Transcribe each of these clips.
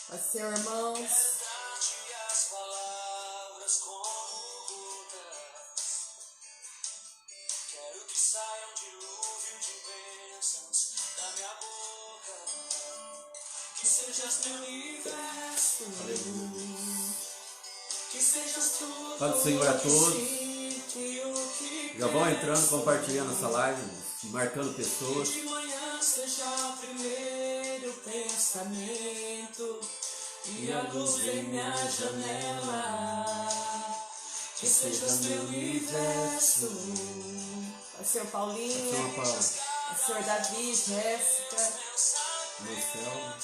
Paz do Senhor, irmãos. Que sejas meu universo, que sejas tudo. Paz do Senhor a todos. Já vão entrando, compartilhando essa live, marcando pessoas. Que de manhã seja o primeiro pensamento e a luz em minha janela. Que sejas meu universo. Paz do Senhor Paulinho. Senhor Paulo, Paz do Senhor Davi, Jéssica. Marcelo,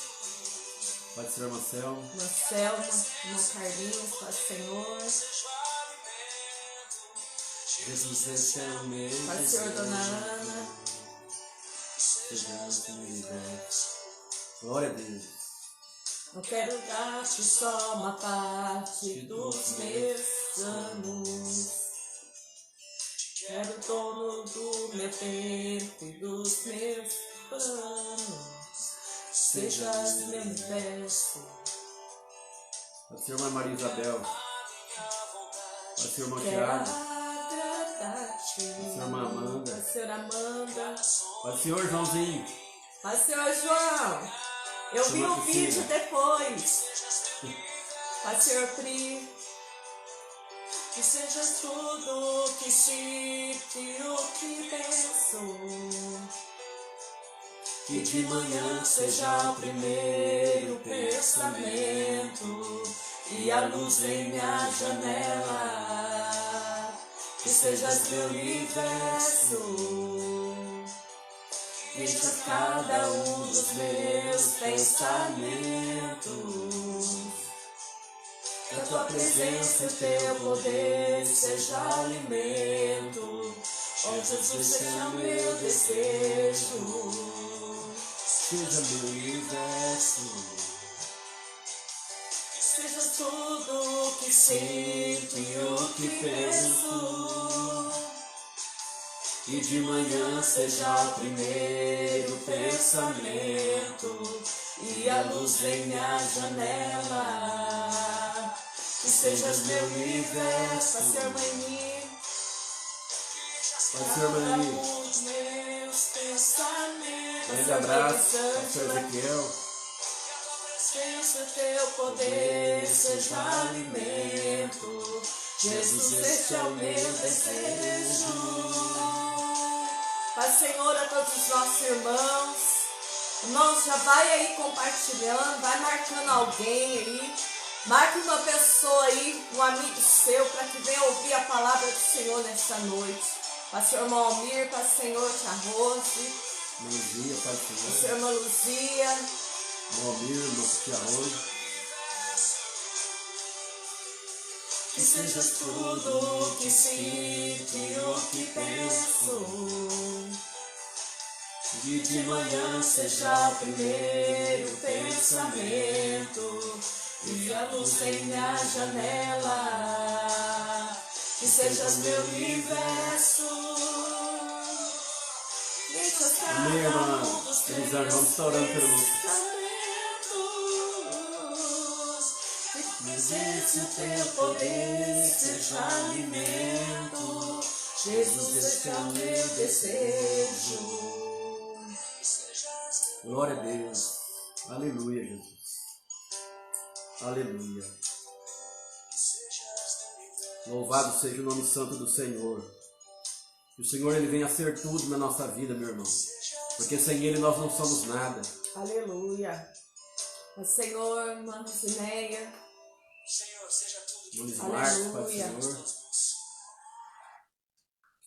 Paz do Senhor Marcelo, Marcelo, irmão Carlinhos, Paz do Senhor. Jesus, esse é o meu Paz do Senhor Dona Ana. Sejas meu universo. glória a Deus. Não quero dar-te só uma parte dos meus anos. Quero o dono do meu tempo e dos meus planos. Sejas meu universo. Paz do Senhor Irmã Maria Isabel, Paz do Senhor Irmão Quero Tiago, agradar-te. Paz do Senhor Irmã Amanda, Paz do Senhor Amanda. Paz do Senhor Joãozinho, Paz do Senhor João. Eu vi o vídeo depois. Paz do Senhor Pri. Que sejas tudo o que sinto e o que penso. Que de manhã seja o primeiro pensamento e a luz em minha janela. Que sejas meu universo. Deixa cada um dos meus pensamentos. Que a tua presença e o teu poder seja alimento. Ó Jesus, seja meu desejo. seja meu universo. Seja tudo o que sinto e o que penso. E de manhã seja o primeiro pensamento e a luz em minha janela. Que sejas meu universo, Pastor Mani. Pastor Mani, os meus pensamentos. grande abraço, Pastor Ezequiel. Seja teu poder, seja alimento. Jesus, este é o meu desejo. Paz, Senhor, a todos os nossos irmãos. Irmãos, já vai aí compartilhando, vai marcando alguém aí. Marque uma pessoa aí, um amigo seu, para que venha ouvir a palavra do Senhor nesta noite. Pastor irmão Almir, Pastor Senhor Tia Rose, Luzia, Pai do Pastor Senhor. irmã Luzia. Meu amigo, Tia Rose. Que sejas tudo o que sinto e o que penso. E de manhã seja o primeiro pensamento e a luz em minha janela. Que sejas meu universo. Deixa Amém, irmã. cada um dos Elisângela, vamos estar orando pelo Lucas. Mas esse o teu poder seja alimento. Jesus, esse é o meu desejo. Glória a Deus. Aleluia, Jesus. Aleluia. Louvado seja o nome santo do Senhor. Que o Senhor ele venha a ser tudo na nossa vida, meu irmão. Porque sem Ele nós não somos nada. Aleluia. Pastor Senhor, irmã Rosineia. Nunes Marcos, Pai do Aleluia. Senhor.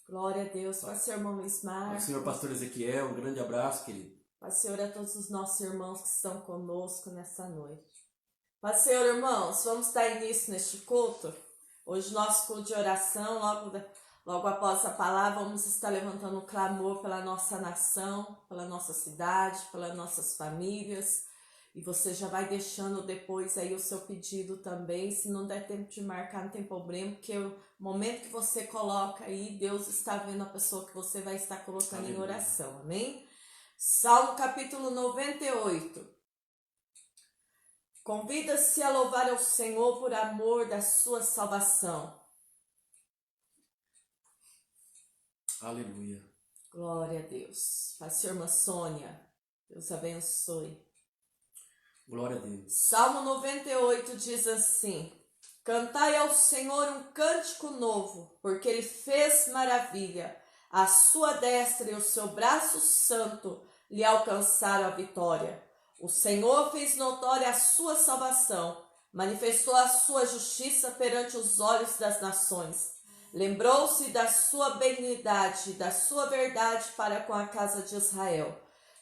Glória a Deus. Pastor irmão Luiz Pai do Marcos. Senhor, Pastor Ezequiel, um grande abraço, querido. Pastor a todos os nossos irmãos que estão conosco nessa noite. Pastor, irmãos, vamos dar início neste culto. Hoje nosso culto de oração, logo após a palavra, vamos estar levantando um clamor pela nossa nação, pela nossa cidade, pelas nossas famílias. E você já vai deixando depois aí o seu pedido também. Se não der tempo de marcar, não tem problema, porque o momento que você coloca aí, Deus está vendo a pessoa que você vai estar colocando em oração, amém? Salmo capítulo 98. Convida-se a louvar ao Senhor por amor da sua salvação. Aleluia. Glória a Deus. Pastor irmã Sônia, Deus abençoe. Glória a Deus. Salmo 98 diz assim: cantai ao Senhor um cântico novo, porque Ele fez maravilha. A sua destra e o seu braço santo lhe alcançaram a vitória. O Senhor fez notória a sua salvação, manifestou a sua justiça perante os olhos das nações. Lembrou-se da sua benignidade e da sua verdade para com a casa de Israel.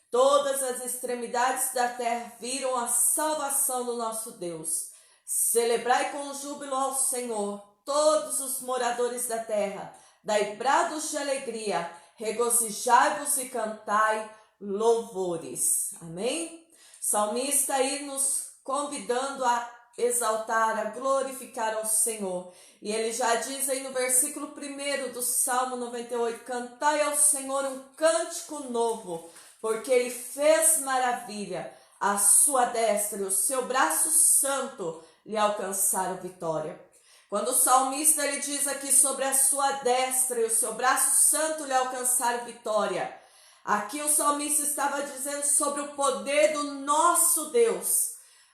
Todas as extremidades da terra viram a salvação do nosso Deus. Celebrai com júbilo ao Senhor, todos os moradores da terra. Dai brados de alegria, regozijai-vos e cantai louvores. Amém? Salmista aí nos convidando a exaltar, a glorificar ao Senhor. E ele já diz aí no versículo 1 do Salmo 98, cantai ao Senhor um cântico novo, porque Ele fez maravilha, a sua destra e o seu braço santo lhe alcançaram vitória. Quando o salmista ele diz aqui sobre a sua destra e o seu braço santo lhe alcançaram vitória, aqui o salmista estava dizendo sobre o poder do nosso Deus.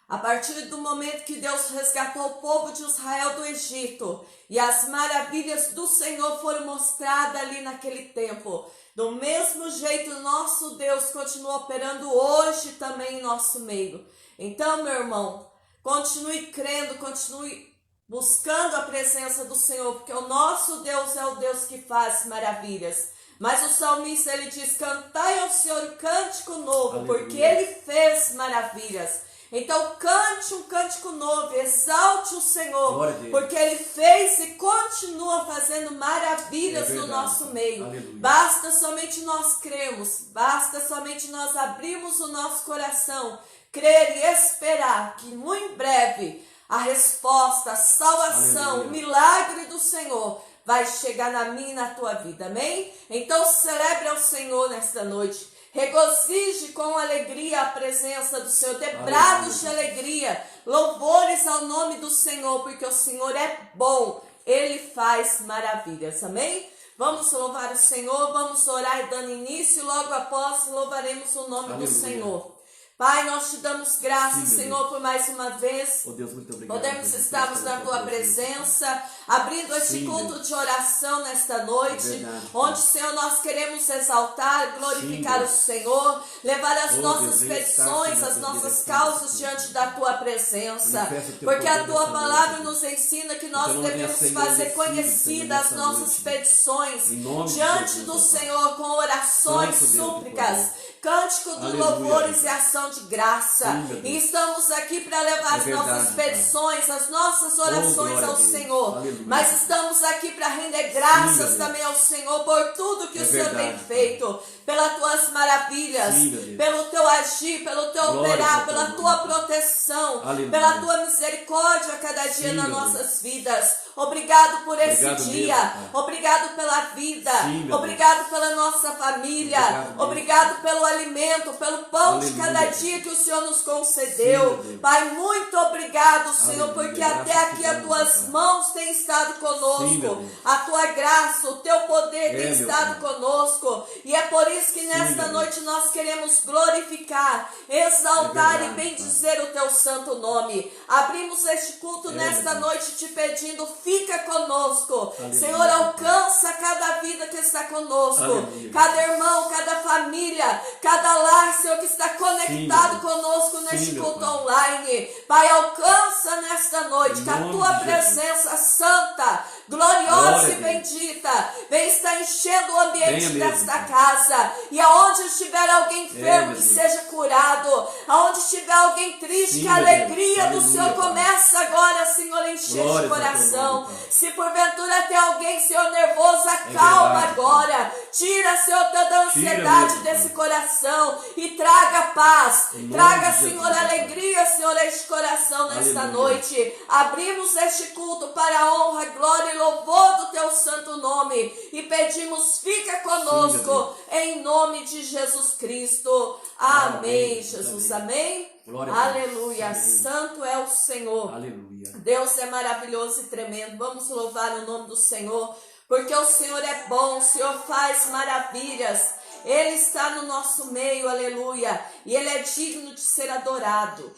A partir do momento que Deus resgatou o povo de Israel do Egito e as maravilhas do Senhor foram mostradas ali naquele tempo, do mesmo jeito nosso Deus continua operando hoje também em nosso meio. Então, meu irmão, continue crendo, continue buscando a presença do Senhor, porque o nosso Deus é o Deus que faz maravilhas. Mas o salmista ele diz: cantai ao Senhor cântico novo, Aleluia. porque Ele fez maravilhas. Então cante um cântico novo, exalte o Senhor, porque Ele fez e continua fazendo maravilhas no nosso meio. Aleluia. Basta somente nós cremos, basta somente nós abrirmos o nosso coração, crer e esperar que muito em breve a resposta, a salvação, Aleluia. o milagre do Senhor vai chegar na minha e na tua vida, amém? Então celebre ao Senhor nesta noite. Regozije com alegria a presença do Senhor, dê brados de alegria, louvores ao nome do Senhor, porque o Senhor é bom, Ele faz maravilhas, amém? Vamos louvar o Senhor, vamos orar dando início, logo após louvaremos o nome do Senhor. Pai, nós te damos graças, Senhor, por mais uma vez. Oh Deus, muito obrigado. Podemos estarmos na tua presença, abrindo este culto de oração nesta noite, onde, Senhor, nós queremos exaltar, glorificar o Senhor, levar as nossas petições, as nossas causas diante da tua presença, porque a tua palavra nos ensina que nós devemos fazer conhecidas as nossas petições diante do Senhor com orações, súplicas, cântico de louvores e ação de graça. E estamos aqui para levar as nossas petições, as nossas orações ao Senhor. Mas estamos aqui para render graças também ao Senhor por tudo que o Senhor tem feito, pelas tuas maravilhas, pelo teu agir, pelo teu operar, pela tua proteção, pela tua misericórdia a cada dia nas nossas vidas. Obrigado por esse dia, obrigado pela vida, obrigado pela nossa família, obrigado pelo alimento, pelo pão de cada dia que o Senhor nos concedeu. Pai, muito obrigado, Senhor, porque até aqui as tuas mãos têm estado conosco, a tua graça, o teu poder tem estado conosco, e é por isso que nesta noite nós queremos glorificar, exaltar e bendizer o teu santo nome. Abrimos este culto nesta noite te pedindo, fica conosco. Senhor, alcança cada vida que está conosco, cada irmão, cada família, cada lar, Senhor, que está conectado conosco neste culto online. Pai, alcança nesta noite que a tua presença santa, gloriosa e bendita vem estar enchendo o ambiente desta casa. E aonde estiver alguém enfermo, que seja curado. Aonde estiver alguém triste, que a alegria do Senhor começa agora a Senhor, encher Glórias esse ao teu coração. nome, Pai. Se porventura tem alguém, Senhor, nervoso, acalma verdade, agora. Tira, Senhor, toda a ansiedade mesmo, desse Pai. coração e traga paz. Em nome Traga, de Senhor, Jesus, Pai. alegria, Senhor, a este coração nesta Aleluia. noite. Abrimos este culto para a honra, glória e louvor do teu santo nome. E pedimos, fica conosco, em nome de Jesus Cristo. Amém, Amém, Jesus. amém. Amém. Glória a Deus. Aleluia. Amém. Santo é o Senhor. Aleluia. Deus é maravilhoso e tremendo. Vamos louvar o nome do Senhor, porque o Senhor é bom, o Senhor faz maravilhas. Ele está no nosso meio, aleluia. E Ele é digno de ser adorado.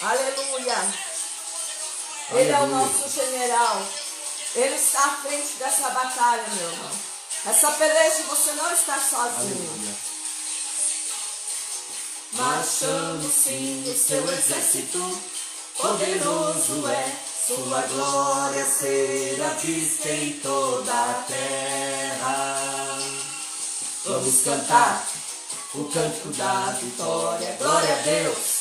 Aleluia. Ele é o nosso general. Ele está à frente dessa batalha, meu irmão. Essa peleja você não está sozinho. Aleluia. Marchando sim o seu exército, poderoso é, sua glória será vista em toda a terra. Vamos cantar o cântico da vitória, glória a Deus.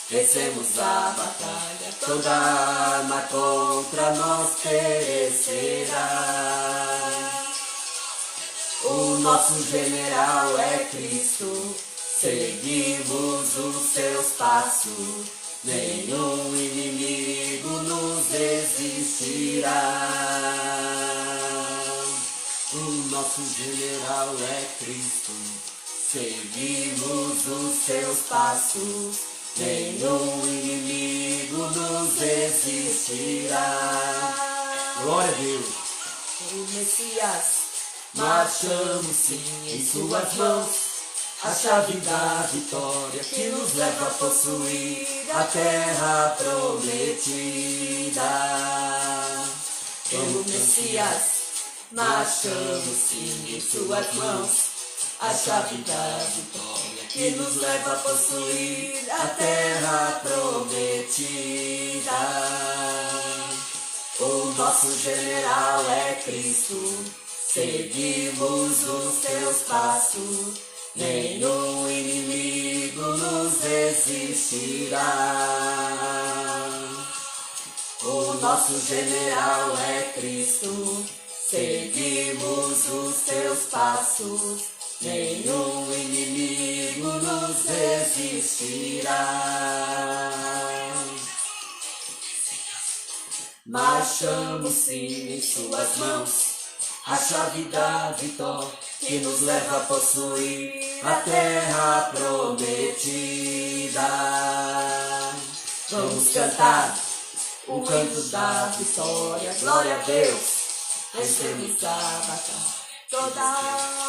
Vencemos a batalha, toda arma contra nós perecerá. O nosso general é Cristo, seguimos os seus passos, nenhum inimigo nos resistirá. O nosso general é Cristo, seguimos os seus passos, nenhum inimigo nos resistirá. Glória a Deus. O Messias, marchamos sim em suas mãos, a chave da vitória que nos leva a possuir a terra prometida. Pelo Messias, marchamos sim em suas mãos, a chave da vitória que nos leva a possuir a terra prometida. O nosso general é Cristo, seguimos os teus passos, nenhum inimigo nos resistirá. O nosso general é Cristo, seguimos os teus passos, nenhum inimigo nos resistirá. Marchamos sim em suas mãos, a chave da vitória que nos leva a possuir a terra prometida. Vamos cantar o canto da vitória, glória a Deus, vencemos a batalha. Toda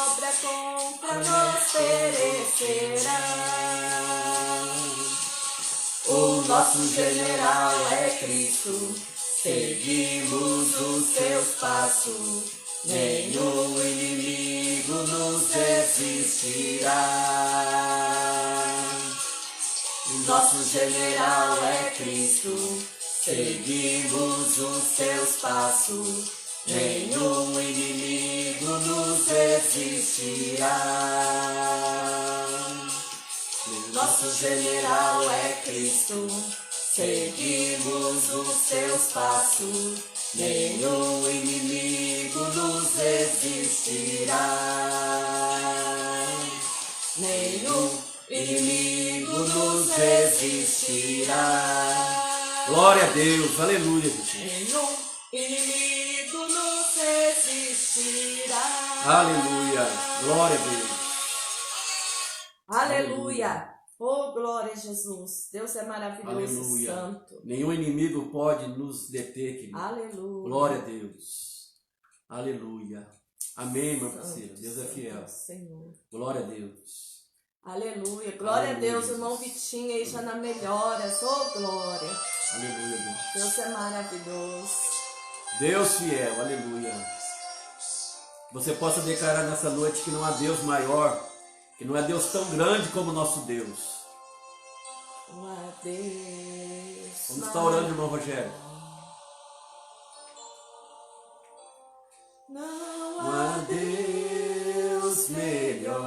obra contra nós perecerá. O nosso general é Cristo, seguimos os seus passos, nenhum inimigo nos resistirá. O nosso general é Cristo, seguimos os seus passos, nenhum inimigo nos resistirá. Nosso general é Cristo, seguimos os seus passos, nenhum inimigo nos resistirá. Nenhum inimigo nos resistirá. Glória a Deus. Aleluia, Jesus. Nenhum inimigo nos resistirá. Aleluia. Glória a Deus. Aleluia. Oh, glória a Jesus. Deus é maravilhoso e Aleluia. santo. Nenhum inimigo pode nos deter, querido. Aleluia. Glória a Deus. Aleluia. Amém, irmã Santo, Priscila. Deus é santo fiel. Senhor. Glória a Deus. Aleluia. Glória Aleluia, a Deus, Jesus. irmão Vitinho aí já na melhoras. Oh, glória. Aleluia, Deus. Deus é maravilhoso. Deus fiel. Aleluia. Que você possa declarar nessa noite que não há Deus maior, que não é Deus tão grande como o nosso Deus. Não há Deus. Vamos estar orando, irmão Rogério. Não Não há há Deus melhor.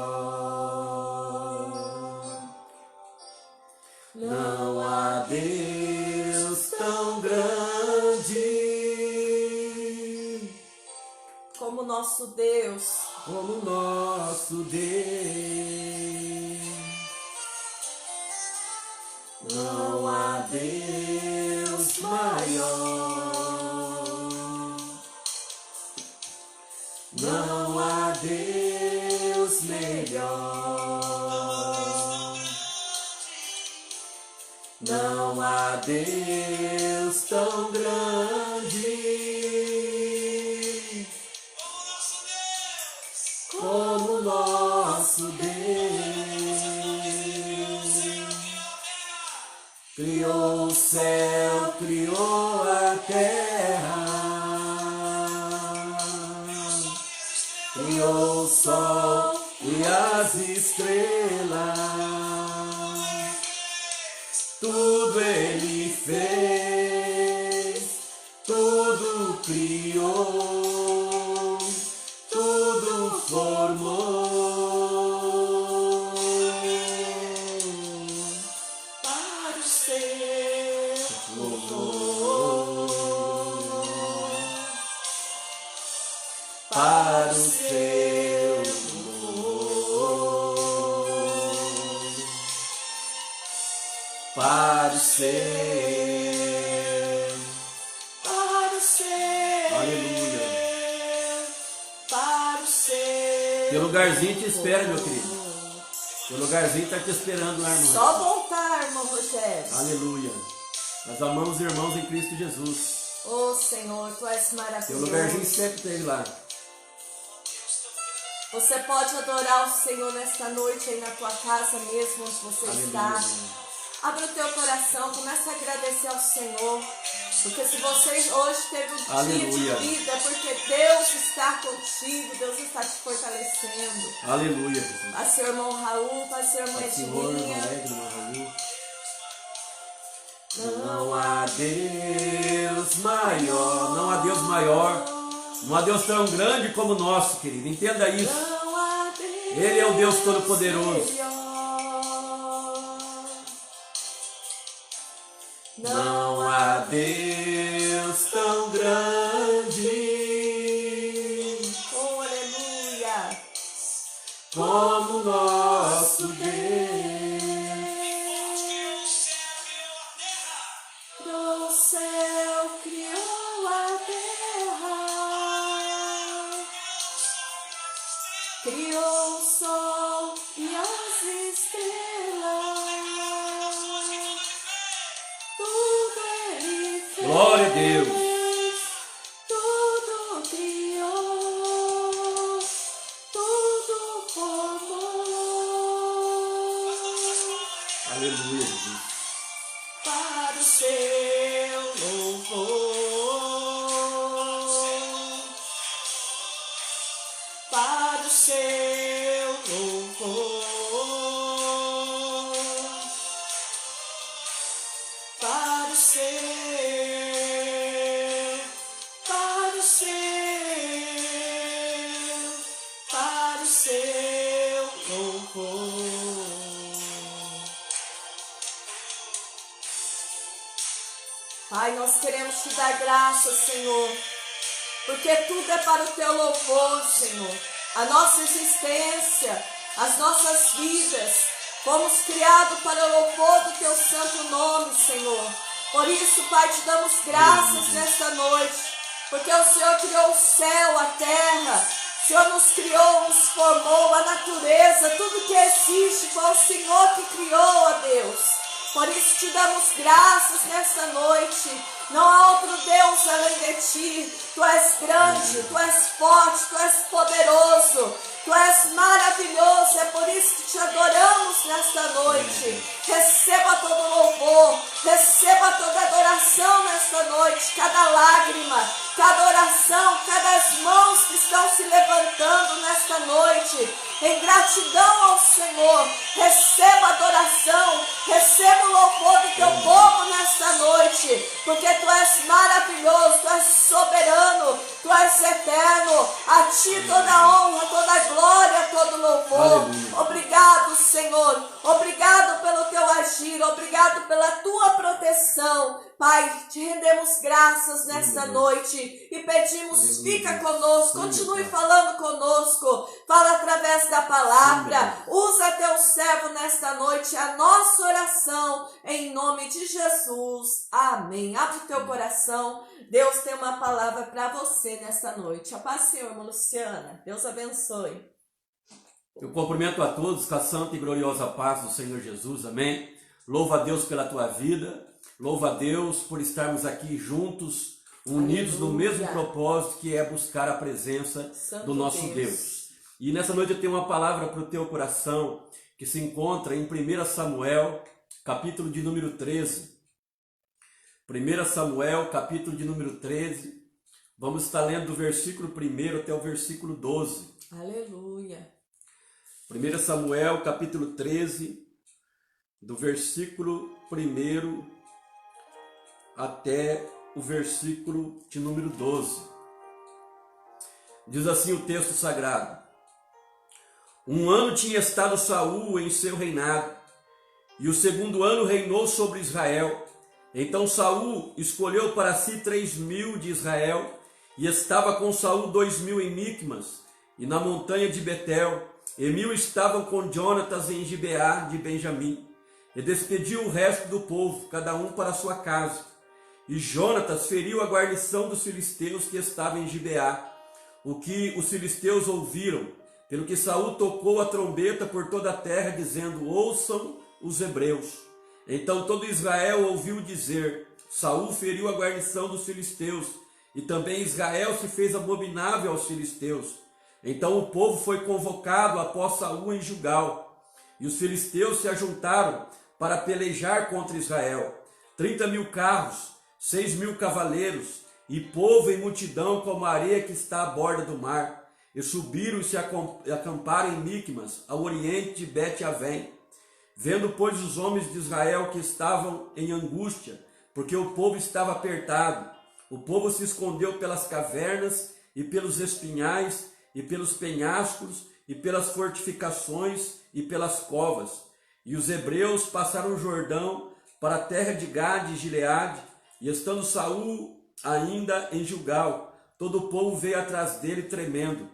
Não há Deus tão grande como nosso Deus. como nosso Deus. Não há Deus maior. Não há Deus melhor. Não há Deus tão grande como nosso Deus. Criou o céu, criou a terra, criou o sol e as estrelas. Tudo Ele fez, tudo criou, tudo formou Para o seu louvor, para o seu louvor, para o seu, para o seu, aleluia. para o seu. Teu lugarzinho te espera, meu querido. Teu lugarzinho está te esperando lá, irmão. Só voltar, irmão Rogério. Aleluia. Nós amamos os irmãos em Cristo Jesus. Oh Senhor, Tu és Teu maravilhoso. lugarzinho sempre teve lá. Você pode adorar o Senhor nesta noite aí na tua casa mesmo, onde você está. Aleluia. Abra o teu coração, começa a agradecer ao Senhor. Porque se você hoje teve um dia Aleluia. de vida, é porque Deus está contigo, Deus está te fortalecendo. Aleluia, Jesus. Pai, seu irmão Raul, Pai, seu irmão Pai, Senhor, irmão Edinha. Edna, irmão Raul. Não há Deus maior. Não há Deus maior. Não há Deus tão grande como o nosso, querido. Entenda isso. Não há Deus Ele é o Deus Todo-Poderoso. melhor. Não há Deus tão grande Oh, aleluia. como nosso Deus. Do céu criou a terra, criou o sol e as estrelas. Tudo Ele fez. Glória a Deus. Tudo criou, tudo formou Aleluia, Jesus. para o seu louvor, para o seu louvor, para o seu, para o seu, para o seu louvor. Pai, nós queremos te dar graça, Senhor, porque tudo é para o teu louvor, Senhor. A nossa existência, as nossas vidas, fomos criados para o louvor do teu santo nome, Senhor. Por isso, Pai, te damos graças nesta noite, porque o Senhor criou o céu, a terra, o Senhor nos criou, nos formou, a natureza, tudo que existe foi o Senhor que criou, ó Deus. Por isso te damos graças nesta noite. Não há outro Deus além de ti. Tu és grande, tu és forte, tu és poderoso, tu és maravilhoso. É por isso que te adoramos nesta noite. Receba todo louvor, receba toda adoração nesta noite. Cada lágrima, cada oração, cada mãos que estão se levantando nesta noite, em gratidão ao Senhor, receba adoração, receba o louvor do teu povo nesta noite, porque tu és maravilhoso, tu és soberano, tu és eterno. A ti toda honra, toda glória, todo louvor. Aleluia. Obrigado, Senhor, obrigado pelo teu agir, Senhor. Obrigado pela tua proteção. Pai, te rendemos graças nesta noite e pedimos, fica conosco, continue falando conosco, fala através da palavra, usa teu servo nesta noite, a nossa oração, em nome de Jesus. Amém. Abre o teu coração, Deus tem uma palavra para você nesta noite. A paz, Senhor, irmã Luciana. Deus abençoe. Eu cumprimento a todos com a santa e gloriosa paz do Senhor Jesus, amém? Louva a Deus pela tua vida, louva a Deus por estarmos aqui juntos, unidos no mesmo propósito, que é buscar a presença do nosso Deus. E nessa noite eu tenho uma palavra para o teu coração, que se encontra em 1 Samuel, capítulo de número 13. 1 Samuel, capítulo de número 13, vamos estar lendo do versículo 1 até o versículo 12. Aleluia. 1 Samuel, capítulo 13, do versículo 1 até o versículo de número 12. Diz assim o texto sagrado: Um ano tinha estado Saul em seu reinado, e o segundo ano reinou sobre Israel. Então Saul escolheu para si 3.000 de Israel, e estava com Saul 2.000 em Micmas, e na montanha de Betel, e 1.000 estavam com Jonatas em Gibeá de Benjamim, e despediu o resto do povo, cada um para sua casa. E Jonatas feriu a guarnição dos filisteus que estava em Gibeá, o que os filisteus ouviram, pelo que Saul tocou a trombeta por toda a terra, dizendo: ouçam os hebreus. Então todo Israel ouviu dizer: Saul feriu a guarnição dos filisteus, e também Israel se fez abominável aos filisteus. Então o povo foi convocado após Saul em Gilgal, e os filisteus se ajuntaram para pelejar contra Israel. 30.000 carros, 6.000 cavaleiros, e povo em multidão como a areia que está à borda do mar. E subiram e se acamparam em Micmas, ao oriente de Bet-Avém. Vendo, pois, os homens de Israel que estavam em angústia, porque o povo estava apertado, o povo se escondeu pelas cavernas e pelos espinhais, e pelos penhascos, e pelas fortificações, e pelas covas. E os hebreus passaram o Jordão para a terra de Gade e Gileade, e estando Saul ainda em Gilgal, todo o povo veio atrás dele tremendo.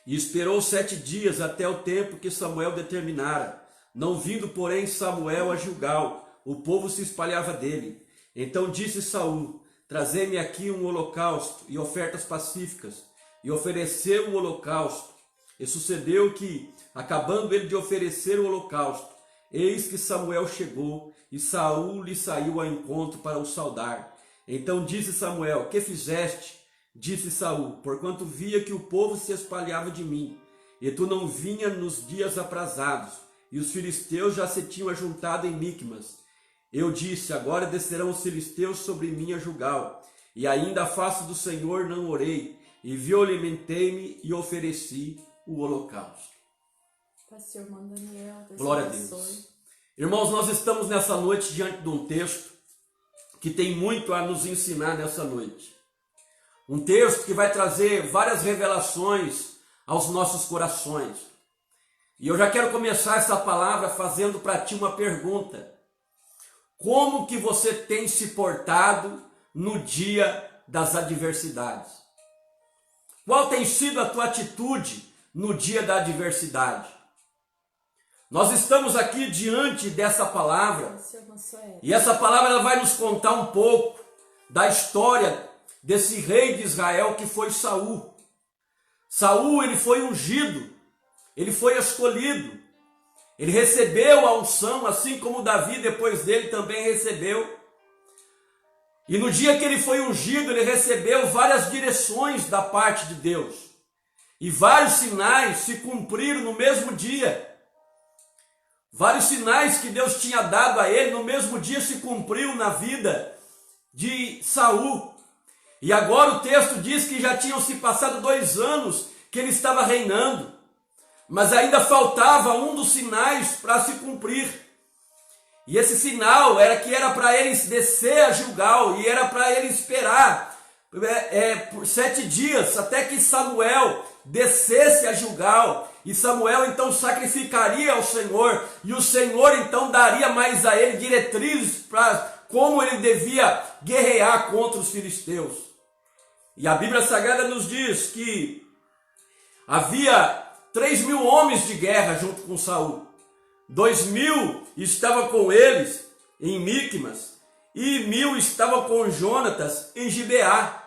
E esperou 7 dias até o tempo que Samuel determinara. Não vindo, porém, Samuel a Gilgal, o povo se espalhava dele. Então disse Saul: trazei-me aqui um holocausto e ofertas pacíficas. E ofereceu o holocausto. E sucedeu que, acabando ele de oferecer o holocausto, eis que Samuel chegou, e Saul lhe saiu ao encontro para o saudar. Então disse Samuel: que fizeste? Disse Saul: porquanto via que o povo se espalhava de mim, e tu não vinha nos dias aprazados, e os filisteus já se tinham ajuntado em Micmas. Eu disse: agora descerão os filisteus sobre mim a Gilgal, e ainda a face do Senhor não orei, e violentei-me e ofereci o holocausto. Pastor irmão Daniel, glória a Deus. Irmãos, nós estamos nessa noite diante de um texto que tem muito a nos ensinar nessa noite. Um texto que vai trazer várias revelações aos nossos corações. E eu já quero começar essa palavra fazendo para ti uma pergunta. Como que você tem se portado no dia das adversidades? Qual tem sido a tua atitude no dia da adversidade? Nós estamos aqui diante dessa palavra, e essa palavra ela vai nos contar um pouco da história desse rei de Israel que foi Saul. Saul, ele foi ungido, ele foi escolhido, ele recebeu a unção, assim como Davi depois dele também recebeu. E no dia que ele foi ungido, ele recebeu várias direções da parte de Deus. E vários sinais se cumpriram no mesmo dia. Vários sinais que Deus tinha dado a ele no mesmo dia se cumpriu na vida de Saul. E agora o texto diz que já tinham se passado 2 anos que ele estava reinando. Mas ainda faltava um dos sinais para se cumprir. E esse sinal era que era para eles descer a Gilgal, e era para ele esperar por 7 dias, até que Samuel descesse a Gilgal, e Samuel então sacrificaria ao Senhor, e o Senhor então daria mais a ele diretrizes para como ele devia guerrear contra os filisteus. E a Bíblia Sagrada nos diz que havia 3.000 homens de guerra junto com Saul. 2.000 estavam com eles em Miqumas, e 1.000 estavam com Jonatas em Gibeá.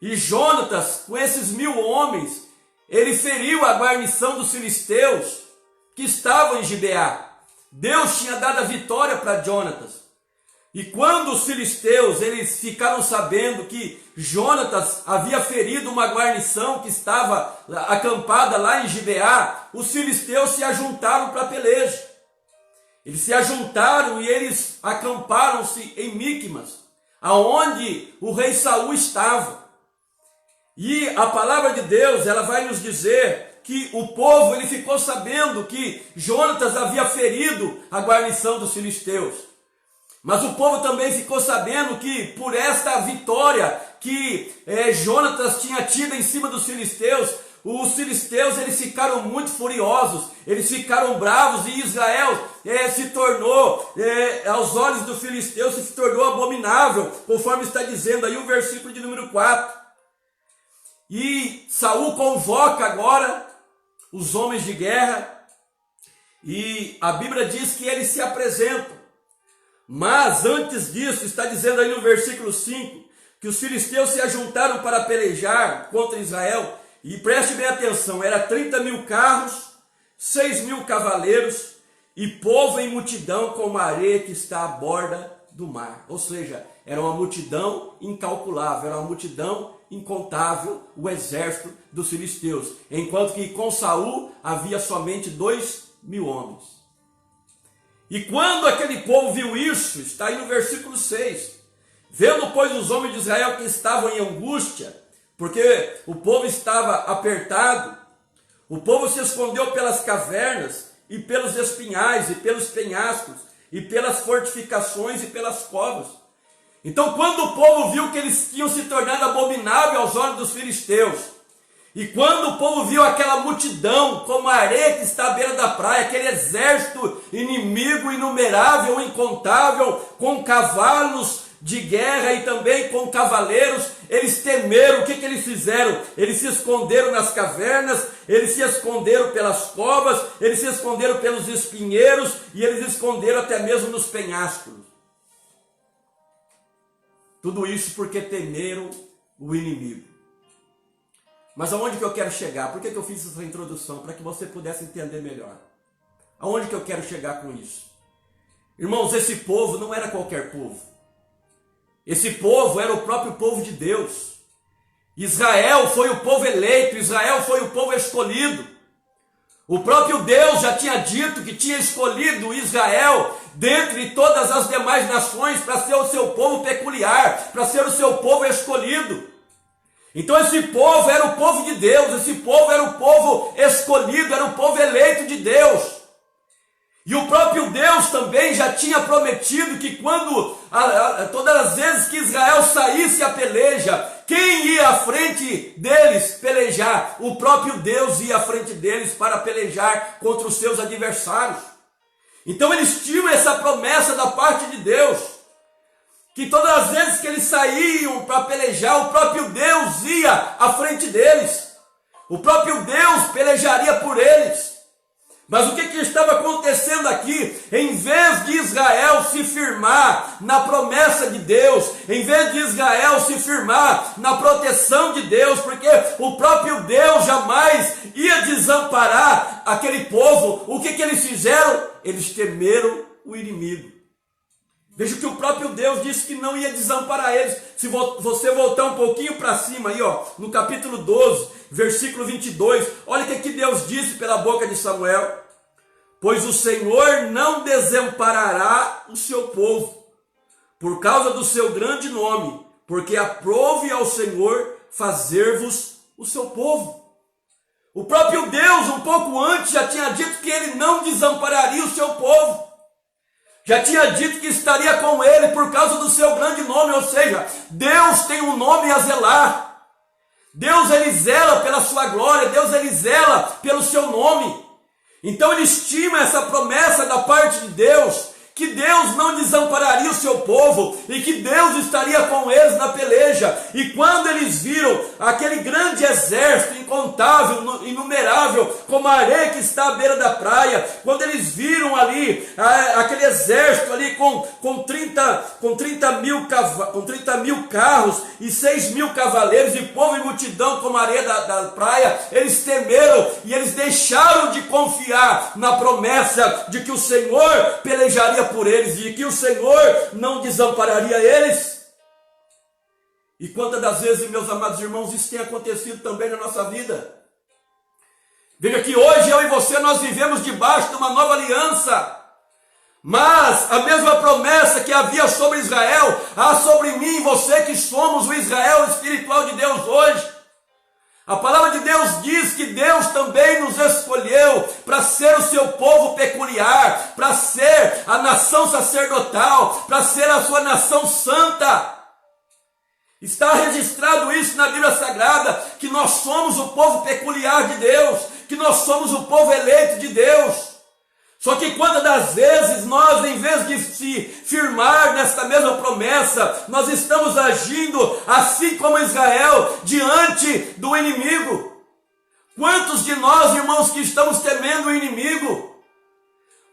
E Jonatas, com esses 1.000 homens, ele feriu a guarnição dos filisteus que estavam em Gibeá. Deus tinha dado a vitória para Jonatas. E quando os filisteus eles ficaram sabendo que Jonatas havia ferido uma guarnição que estava acampada lá em Gibeá, os filisteus se ajuntaram para a peleja. Eles se ajuntaram e eles acamparam-se em Miqumas, aonde o rei Saul estava. E a palavra de Deus, ela vai nos dizer que o povo ele ficou sabendo que Jonatas havia ferido a guarnição dos filisteus. Mas o povo também ficou sabendo que por esta vitória que Jonatas tinha tido em cima dos filisteus, os filisteus eles ficaram muito furiosos, eles ficaram bravos, e Israel se tornou, aos olhos do filisteu, se tornou abominável, conforme está dizendo aí o versículo de número 4. E Saul convoca agora os homens de guerra, e a Bíblia diz que eles se apresentam. Mas antes disso, está dizendo aí no versículo 5, que os filisteus se ajuntaram para pelejar contra Israel, e preste bem atenção, era 30.000 carros, 6.000 cavaleiros, e povo em multidão como a areia que está à borda do mar. Ou seja, era uma multidão incalculável, era uma multidão incontável, o exército dos filisteus, enquanto que com Saul havia somente 2.000 homens. E quando aquele povo viu isso, está aí no versículo 6, vendo pois os homens de Israel que estavam em angústia, porque o povo estava apertado, o povo se escondeu pelas cavernas, e pelos espinhais, e pelos penhascos, e pelas fortificações, e pelas covas. Então quando o povo viu que eles tinham se tornado abominável aos olhos dos filisteus, e quando o povo viu aquela multidão, como a areia que está à beira da praia, aquele exército inimigo inumerável, incontável, com cavalos de guerra e também com cavaleiros, eles temeram. O que eles fizeram? Eles se esconderam nas cavernas, eles se esconderam pelas covas, eles se esconderam pelos espinheiros, e eles se esconderam até mesmo nos penhascos. Tudo isso porque temeram o inimigo. Mas aonde que eu quero chegar? Por que eu fiz essa introdução? Para que você pudesse entender melhor. Aonde que eu quero chegar com isso? Irmãos, esse povo não era qualquer povo. Esse povo era o próprio povo de Deus. Israel foi o povo eleito, Israel foi o povo escolhido. O próprio Deus já tinha dito que tinha escolhido Israel dentre todas as demais nações para ser o seu povo peculiar, para ser o seu povo escolhido. Então esse povo era o povo de Deus, esse povo era o povo escolhido, era o povo eleito de Deus. E o próprio Deus também já tinha prometido que quando, todas as vezes que Israel saísse à peleja, quem ia à frente deles pelejar? O próprio Deus ia à frente deles para pelejar contra os seus adversários. Então eles tinham essa promessa da parte de Deus, que todas as vezes que eles saíam para pelejar, o próprio Deus ia à frente deles. O próprio Deus pelejaria por eles. Mas o que estava acontecendo aqui? Em vez de Israel se firmar na promessa de Deus, em vez de Israel se firmar na proteção de Deus, porque o próprio Deus jamais ia desamparar aquele povo, o que eles fizeram? Eles temeram o inimigo. Veja que o próprio Deus disse que não ia desamparar eles. Se você voltar um pouquinho para cima, aí, no capítulo 12, versículo 22, olha o que Deus disse pela boca de Samuel. Pois o Senhor não desamparará o seu povo, por causa do seu grande nome, porque aprove ao Senhor fazer-vos o seu povo. O próprio Deus, um pouco antes, já tinha dito que ele não desampararia o seu povo. Já tinha dito que estaria com ele por causa do seu grande nome, ou seja, Deus tem um nome a zelar. Deus, ele zela pela sua glória, Deus, ele zela pelo seu nome. Então ele estima essa promessa da parte de Deus, que Deus não desampararia o seu povo e que Deus estaria com eles na peleja. E quando eles viram aquele grande exército incontável, inumerável, como a areia que está à beira da praia, quando eles viram ali aquele exército ali com 30 mil carros e 6 mil cavaleiros e povo e multidão como a areia da praia, eles temeram e eles deixaram de confiar na promessa de que o Senhor pelejaria por eles e que o Senhor não desampararia eles. E quantas das vezes, meus amados irmãos, isso tem acontecido também na nossa vida. Veja que hoje eu e você, nós vivemos debaixo de uma nova aliança, mas a mesma promessa que havia sobre Israel, há sobre mim e você, que somos o Israel espiritual de Deus hoje. A palavra de Deus diz que Deus também nos escolheu para ser o seu povo peculiar, para ser a nação sacerdotal, para ser a sua nação santa. Está registrado isso na Bíblia Sagrada, que nós somos o povo peculiar de Deus, que nós somos o povo eleito de Deus. Só que quantas das vezes nós, em vez de se firmar nesta mesma promessa, nós estamos agindo assim como Israel, diante do inimigo. Quantos de nós, irmãos, que estamos temendo o inimigo?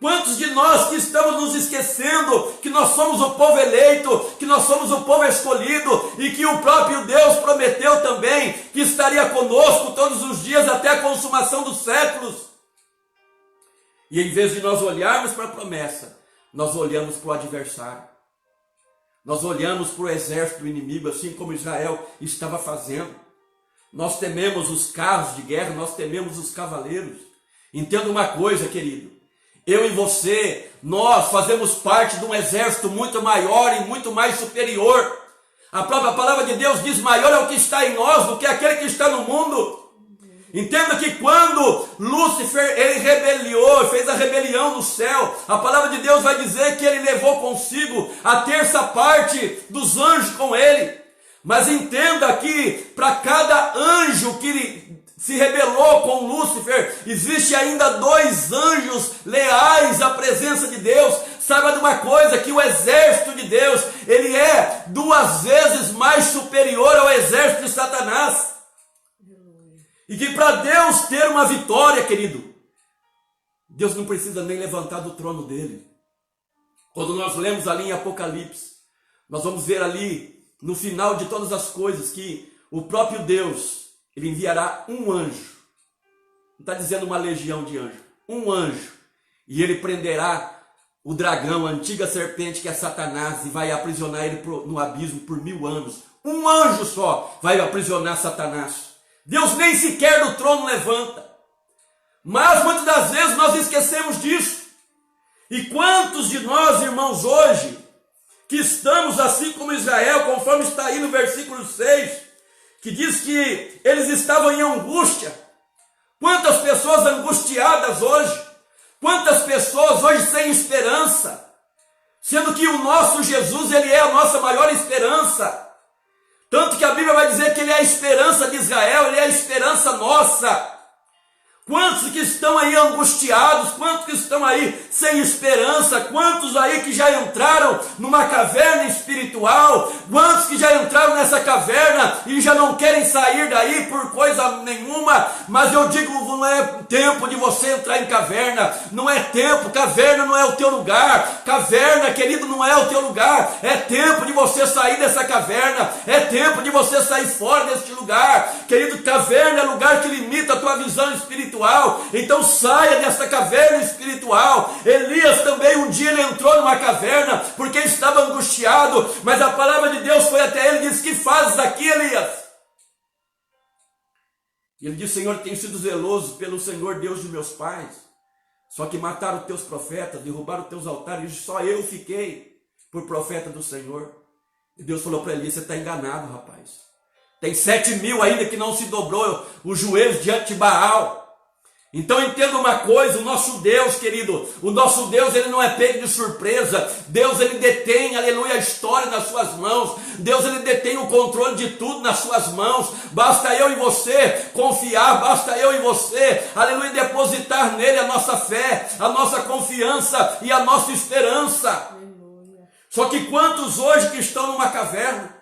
Quantos de nós que estamos nos esquecendo que nós somos o povo eleito, que nós somos o povo escolhido e que o próprio Deus prometeu também que estaria conosco todos os dias até a consumação dos séculos? E em vez de nós olharmos para a promessa, nós olhamos para o adversário. Nós olhamos para o exército do inimigo, assim como Israel estava fazendo. Nós tememos os carros de guerra, nós tememos os cavaleiros. Entenda uma coisa, querido. Eu e você, nós fazemos parte de um exército muito maior e muito mais superior. A própria palavra de Deus diz: maior é o que está em nós do que aquele que está no mundo. Entenda que quando Lúcifer ele fez a rebelião no céu, a palavra de Deus vai dizer que ele levou consigo a terça parte dos anjos com ele. Mas entenda que para cada anjo que se rebelou com Lúcifer, existe ainda 2 anjos leais à presença de Deus. Saiba de uma coisa, que o exército de Deus, ele é 2 vezes mais superior ao exército de Satanás. E que para Deus ter uma vitória, querido, Deus não precisa nem levantar do trono dele. Quando nós lemos ali em Apocalipse, nós vamos ver ali, no final de todas as coisas, que o próprio Deus, ele enviará um anjo. Não está dizendo uma legião de anjos, um anjo. E ele prenderá o dragão, a antiga serpente que é Satanás, e vai aprisionar ele no abismo por 1000 anos. Um anjo só vai aprisionar Satanás. Deus nem sequer do trono levanta. Mas muitas das vezes nós esquecemos disso. E quantos de nós, irmãos, hoje, que estamos assim como Israel, conforme está aí no versículo 6, que diz que eles estavam em angústia. Quantas pessoas angustiadas hoje, quantas pessoas hoje sem esperança, sendo que o nosso Jesus, ele é a nossa maior esperança. Tanto que a Bíblia vai dizer que ele é a esperança de Israel, ele é a esperança nossa. Quantos que estão aí angustiados, quantos que estão aí sem esperança, quantos aí que já entraram numa caverna espiritual, quantos que já entraram nessa caverna e já não querem sair daí por coisa nenhuma. Mas eu digo, não é tempo de você entrar em caverna, não é tempo, caverna não é o teu lugar, caverna, querido, não é o teu lugar. É tempo de você sair dessa caverna, é tempo de você sair fora deste lugar, querido. Caverna é lugar que limita a tua visão espiritual. Então saia dessa caverna espiritual. Elias também um dia ele entrou numa caverna porque estava angustiado, mas a palavra de Deus foi até ele e disse: que fazes aqui, Elias? E ele disse: Senhor, tenho sido zeloso pelo Senhor Deus de meus pais, só que mataram os teus profetas, derrubaram os teus altares, e só eu fiquei por profeta do Senhor. E Deus falou para Elias: você está enganado, rapaz. Tem 7.000 ainda que não se dobrou os joelhos diante de Baal. Então entenda uma coisa, o nosso Deus, querido, o nosso Deus, ele não é pego de surpresa. Deus, ele detém, aleluia, a história nas suas mãos. Deus, ele detém o controle de tudo nas suas mãos. Basta eu e você confiar, basta eu e você, aleluia, depositar nele a nossa fé, a nossa confiança e a nossa esperança. Aleluia. Só que quantos hoje que estão numa caverna?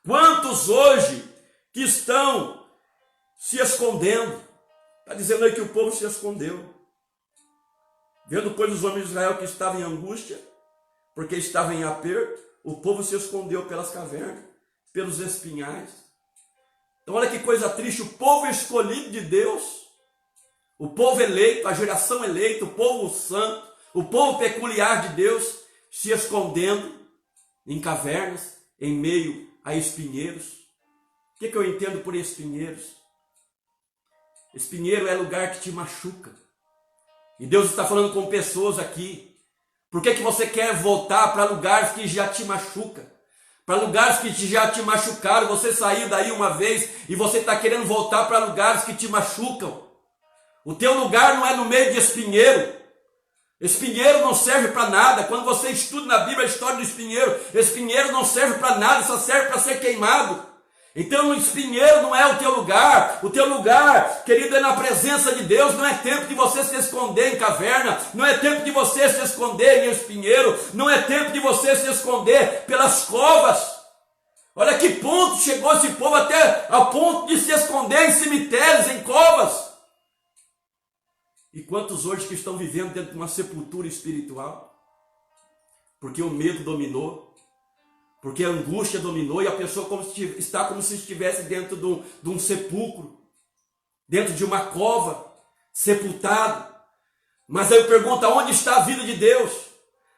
Quantos hoje que estão se escondendo? Está dizendo aí que o povo se escondeu. Vendo, pois, os homens de Israel que estavam em angústia, porque estavam em aperto, o povo se escondeu pelas cavernas, pelos espinhais. Então olha que coisa triste, o povo escolhido de Deus, o povo eleito, a geração eleita, o povo santo, o povo peculiar de Deus, se escondendo em cavernas, em meio a espinheiros. O que eu entendo por espinheiros? Espinheiro é lugar que te machuca. E Deus está falando com pessoas aqui. Por que você quer voltar para lugares que já te machucam? Para lugares que já te machucaram. Você saiu daí uma vez e você está querendo voltar para lugares que te machucam. O teu lugar não é no meio de espinheiro. Espinheiro não serve para nada. Quando você estuda na Bíblia a história do espinheiro não serve para nada, só serve para ser queimado. Então o espinheiro não é o teu lugar. O teu lugar, querido, é na presença de Deus. Não é tempo de você se esconder em caverna. Não é tempo de você se esconder em espinheiro. Não é tempo de você se esconder pelas covas. Olha que ponto chegou esse povo, até ao ponto de se esconder em cemitérios, em covas. E quantos hoje que estão vivendo dentro de uma sepultura espiritual? Porque o medo dominou. Porque a angústia dominou e a pessoa está como se estivesse dentro de um sepulcro, dentro de uma cova, sepultado. Mas aí eu pergunto, aonde está a vida de Deus?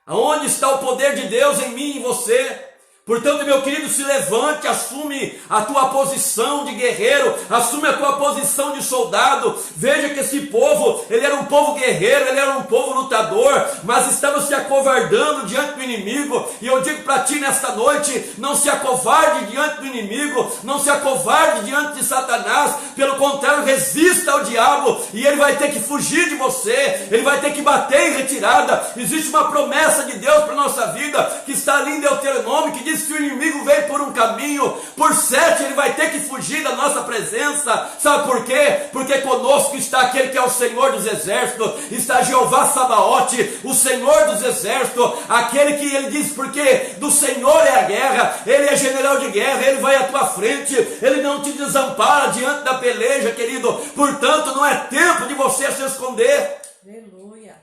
Aonde está o poder de Deus em mim e em você? Portanto, meu querido, se levante, assume a tua posição de guerreiro, assume a tua posição de soldado. Veja que esse povo, ele era um povo guerreiro, ele era um povo lutador, mas estava se acovardando diante do inimigo. E eu digo para ti nesta noite, não se acovarde diante do inimigo, não se acovarde diante de Satanás. Pelo contrário, resista ao diabo e ele vai ter que fugir de você, ele vai ter que bater em retirada. Existe uma promessa de Deus para a nossa vida, que está ali em Deuteronômio, que diz: se o inimigo vem por um caminho, por 7 ele vai ter que fugir da nossa presença. Sabe por quê? Porque conosco está aquele que é o Senhor dos exércitos, está Jeová Sabaote, o Senhor dos exércitos, aquele que ele diz, porque do Senhor é a guerra, ele é general de guerra, ele vai à tua frente, ele não te desampara diante da peleja, querido. Portanto, não é tempo de você se esconder. Aleluia.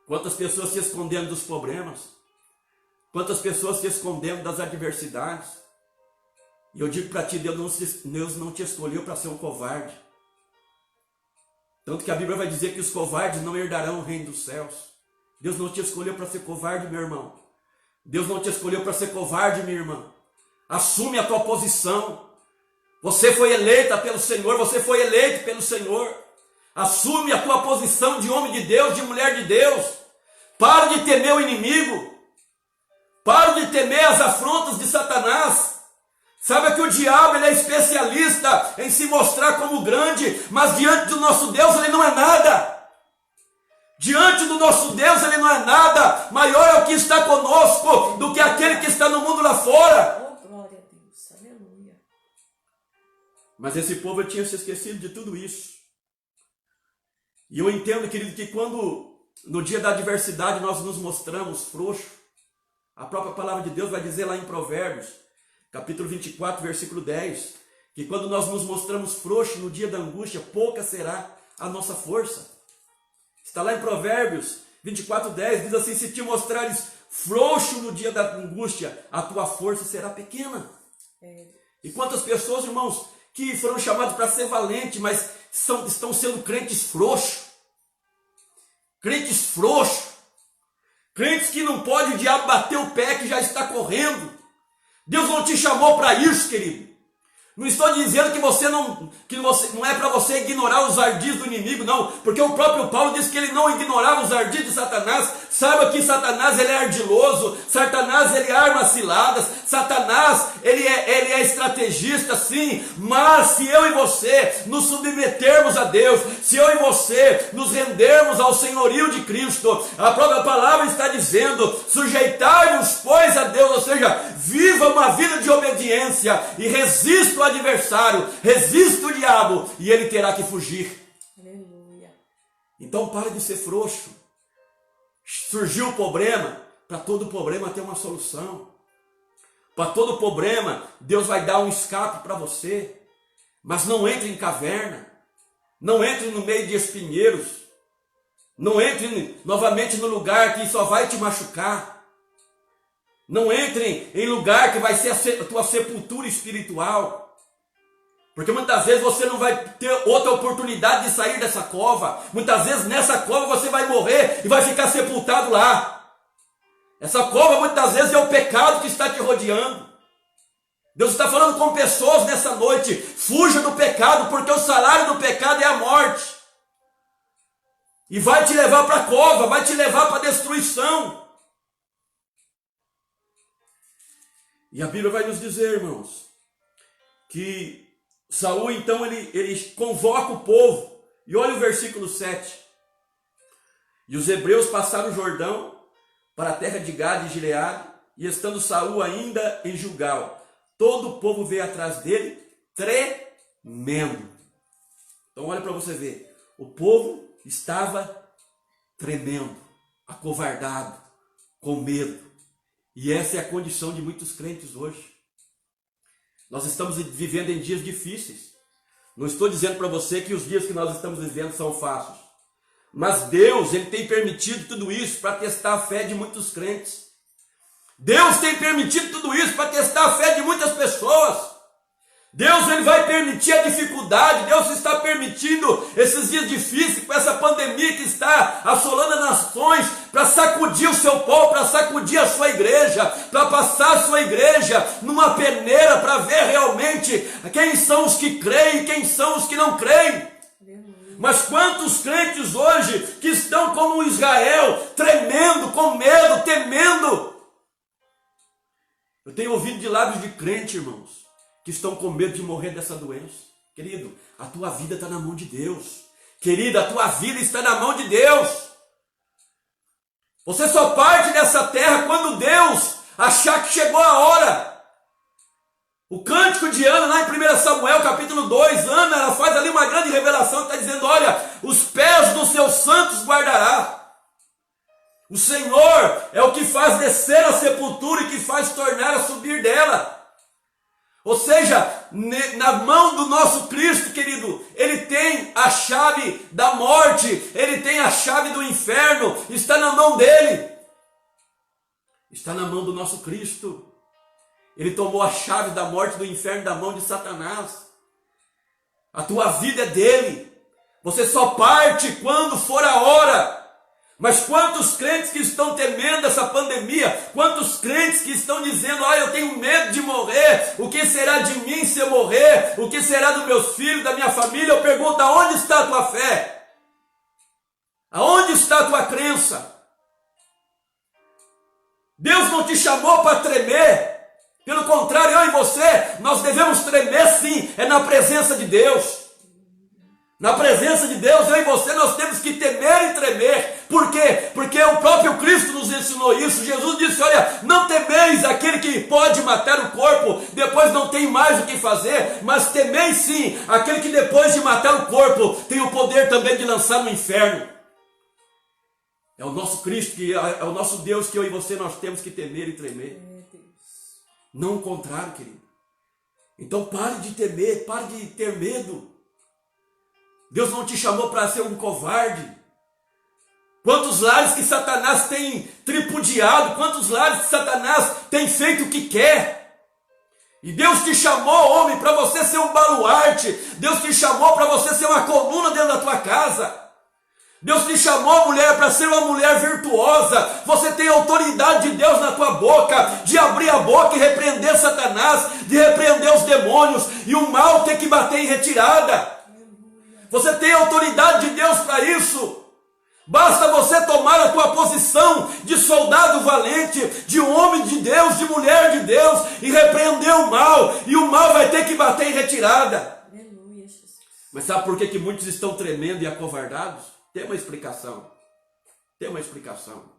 Quantas pessoas se escondendo dos problemas? Quantas pessoas se escondendo das adversidades? E eu digo para ti, Deus não te escolheu para ser um covarde. Tanto que a Bíblia vai dizer que os covardes não herdarão o reino dos céus. Deus não te escolheu para ser covarde, meu irmão. Deus não te escolheu para ser covarde, minha irmã. Assume a tua posição. Você foi eleita pelo Senhor, você foi eleito pelo Senhor. Assume a tua posição de homem de Deus, de mulher de Deus. Pare de temer o inimigo. Pare de temer as afrontas de Satanás. Saiba que o diabo, ele é especialista em se mostrar como grande, mas diante do nosso Deus ele não é nada. Diante do nosso Deus ele não é nada. Maior é o que está conosco do que aquele que está no mundo lá fora. Oh, glória a Deus, aleluia. Mas esse povo tinha se esquecido de tudo isso. E eu entendo, querido, que quando no dia da adversidade nós nos mostramos frouxos, a própria palavra de Deus vai dizer lá em Provérbios, capítulo 24, versículo 10, que quando nós nos mostramos frouxos no dia da angústia, pouca será a nossa força. Está lá em Provérbios 24, 10, diz assim: se te mostrares frouxo no dia da angústia, a tua força será pequena. E quantas pessoas, irmãos, que foram chamados para ser valentes, mas estão sendo crentes frouxos. Crentes frouxos. Crentes que não pode o diabo bater o pé que já está correndo. Deus não te chamou para isso, querido. Não estou dizendo que não é para você ignorar os ardis do inimigo, não, porque o próprio Paulo disse que ele não ignorava os ardis de Satanás. Saiba que Satanás ele é ardiloso, Satanás ele arma ciladas, Satanás ele é estrategista, sim, mas se eu e você nos submetermos a Deus, se eu e você nos rendermos ao senhorio de Cristo, a própria palavra está dizendo: sujeitai-vos, pois, a Deus, ou seja, viva uma vida de obediência e resista o adversário, resista o diabo e ele terá que fugir. Aleluia. Então pare de ser frouxo. Surgiu o problema, para todo problema tem uma solução. Para todo problema Deus vai dar um escape para você. Mas não entre em caverna, não entre no meio de espinheiros, não entre novamente no lugar que só vai te machucar. Não entre em lugar que vai ser a tua sepultura espiritual. Porque muitas vezes você não vai ter outra oportunidade de sair dessa cova. Muitas vezes nessa cova você vai morrer e vai ficar sepultado lá. Essa cova muitas vezes é o pecado que está te rodeando. Deus está falando com pessoas nessa noite: fuja do pecado, porque o salário do pecado é a morte. E vai te levar para a cova, vai te levar para a destruição. E a Bíblia vai nos dizer, irmãos, que Saul então ele convoca o povo. E olha o versículo 7. E os hebreus passaram o Jordão para a terra de Gade e Gileade, e estando Saul ainda em Gilgal, todo o povo veio atrás dele tremendo. Então olha para você ver, o povo estava tremendo, acovardado, com medo. E essa é a condição de muitos crentes hoje. Nós estamos vivendo em dias difíceis. Não estou dizendo para você que os dias que nós estamos vivendo são fáceis. Mas Deus, Ele tem permitido tudo isso para testar a fé de muitos crentes. Deus tem permitido tudo isso para testar a fé de muitas pessoas. Deus, Ele vai permitir a dificuldade. Deus está permitindo esses dias difíceis, com essa pandemia que está assolando as nações, para sacudir o seu povo, para sacudir a sua igreja, para passar a sua igreja numa peneira, para ver realmente quem são os que creem e quem são os que não creem. Mas quantos crentes hoje que estão como Israel, tremendo, com medo, temendo? Eu tenho ouvido de lábios de crente, irmãos, que estão com medo de morrer dessa doença. Querido, a tua vida está na mão de Deus. Querida, a tua vida está na mão de Deus. Você só parte dessa terra quando Deus achar que chegou a hora. O cântico de Ana, lá em 1 Samuel, capítulo 2, Ana, ela faz ali uma grande revelação, está dizendo: olha, os pés dos seus santos guardará. O Senhor é o que faz descer a sepultura e que faz tornar a subir dela. Ou seja, na mão do nosso Cristo, querido, Ele tem a chave da morte, Ele tem a chave do inferno, está na mão dEle. Está na mão do nosso Cristo. Ele tomou a chave da morte, do inferno, da mão de Satanás. A tua vida é dEle. Você só parte quando for a hora. Mas quantos crentes que estão temendo essa pandemia, quantos crentes que estão dizendo: eu tenho medo de morrer, o que será de mim se eu morrer, o que será dos meus filhos, da minha família? Eu pergunto: aonde está a tua fé? Aonde está a tua crença? Deus não te chamou para tremer, pelo contrário, eu e você, nós devemos tremer sim, é na presença de Deus. Na presença de Deus, eu e você, nós temos que temer e tremer. Por quê? Porque o próprio Cristo nos ensinou isso. Jesus disse: olha, não temeis aquele que pode matar o corpo, depois não tem mais o que fazer, mas temeis sim aquele que depois de matar o corpo, tem o poder também de lançar no inferno. É o nosso Cristo, é o nosso Deus que eu e você, nós temos que temer e tremer. Não o contrário, querido. Então pare de temer, pare de ter medo. Deus não te chamou para ser um covarde. Quantos lares que Satanás tem tripudiado, quantos lares que Satanás tem feito o que quer. E Deus te chamou, homem, para você ser um baluarte. Deus te chamou para você ser uma coluna dentro da tua casa. Deus te chamou, mulher, para ser uma mulher virtuosa. Você tem autoridade de Deus na tua boca, de abrir a boca e repreender Satanás, de repreender os demônios, e o mal tem que bater em retirada. Você tem autoridade de Deus para isso. Basta você tomar a tua posição de soldado valente, de homem de Deus, de mulher de Deus, e repreender o mal, e o mal vai ter que bater em retirada. Aleluia, Jesus. Mas sabe por que muitos estão tremendo e acovardados? Tem uma explicação. Tem uma explicação.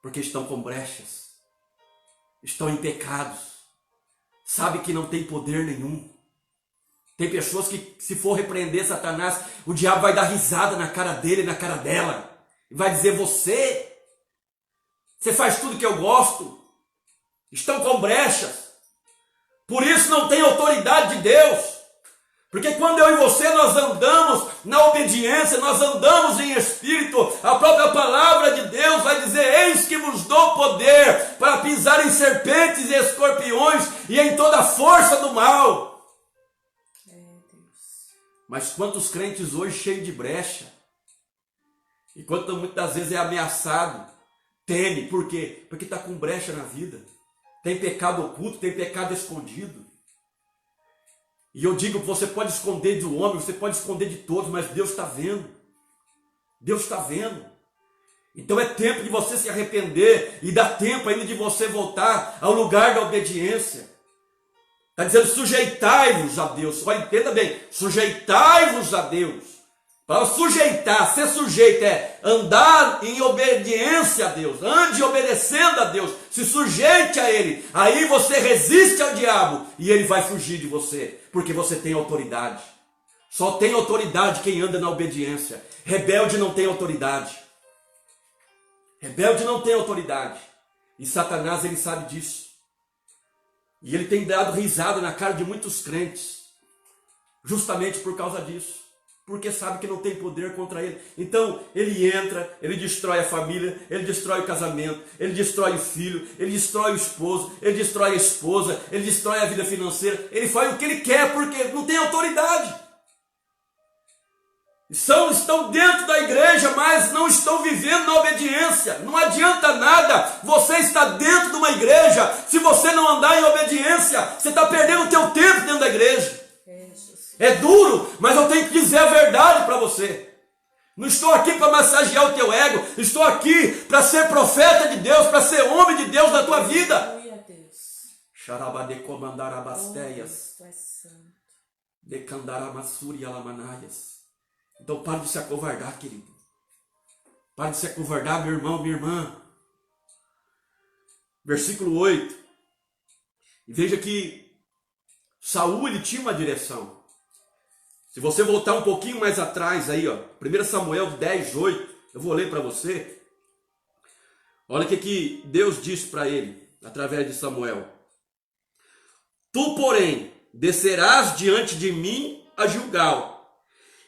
Porque estão com brechas, estão em pecados, sabe que não tem poder nenhum. Tem pessoas que, se for repreender Satanás, o diabo vai dar risada na cara dele, na cara dela, e vai dizer: você faz tudo que eu gosto. Estão com brechas, por isso não tem autoridade de Deus. Porque quando eu e você nós andamos na obediência, nós andamos em espírito, a própria palavra de Deus vai dizer: eis que vos dou poder para pisar em serpentes e escorpiões e em toda a força do mal. Mas quantos crentes hoje cheios de brecha, e quanto muitas vezes é ameaçado, teme. Por quê? Porque está com brecha na vida, tem pecado oculto, tem pecado escondido. E eu digo que você pode esconder do homem, você pode esconder de todos, mas Deus está vendo. Deus está vendo. Então é tempo de você se arrepender, e dá tempo ainda de você voltar ao lugar da obediência. Está dizendo: sujeitai-vos a Deus. Olha, entenda bem, sujeitai-vos a Deus. Para sujeitar, ser sujeito é andar em obediência a Deus. Ande obedecendo a Deus, se sujeite a Ele. Aí você resiste ao diabo e ele vai fugir de você, porque você tem autoridade. Só tem autoridade quem anda na obediência. Rebelde não tem autoridade. Rebelde não tem autoridade. E Satanás, ele sabe disso. E ele tem dado risada na cara de muitos crentes, justamente por causa disso, porque sabe que não tem poder contra ele. Então ele entra, ele destrói a família, ele destrói o casamento, ele destrói o filho, ele destrói o esposo, ele destrói a esposa, ele destrói a vida financeira. Ele faz o que ele quer, porque não tem autoridade. Estão dentro da igreja, mas não estão vivendo na obediência. Não adianta nada você estar dentro de uma igreja, se você não andar em obediência. Você está perdendo o teu tempo dentro da igreja. É duro, mas eu tenho que dizer a verdade para você. Não estou aqui para massagear o teu ego. Estou aqui para ser profeta de Deus, para ser homem de Deus na tua vida. Xarabade comandar abasteias, decandar amassuri alamanaias. Então pare de se acovardar, querido. Pare de se acovardar, meu irmão, minha irmã. Versículo 8. E veja que Saul, ele tinha uma direção. Se você voltar um pouquinho mais atrás aí, ó, 1 Samuel 10, 8, eu vou ler para você. Olha o que Deus disse para ele, através de Samuel. Tu, porém, descerás diante de mim a Gilgal.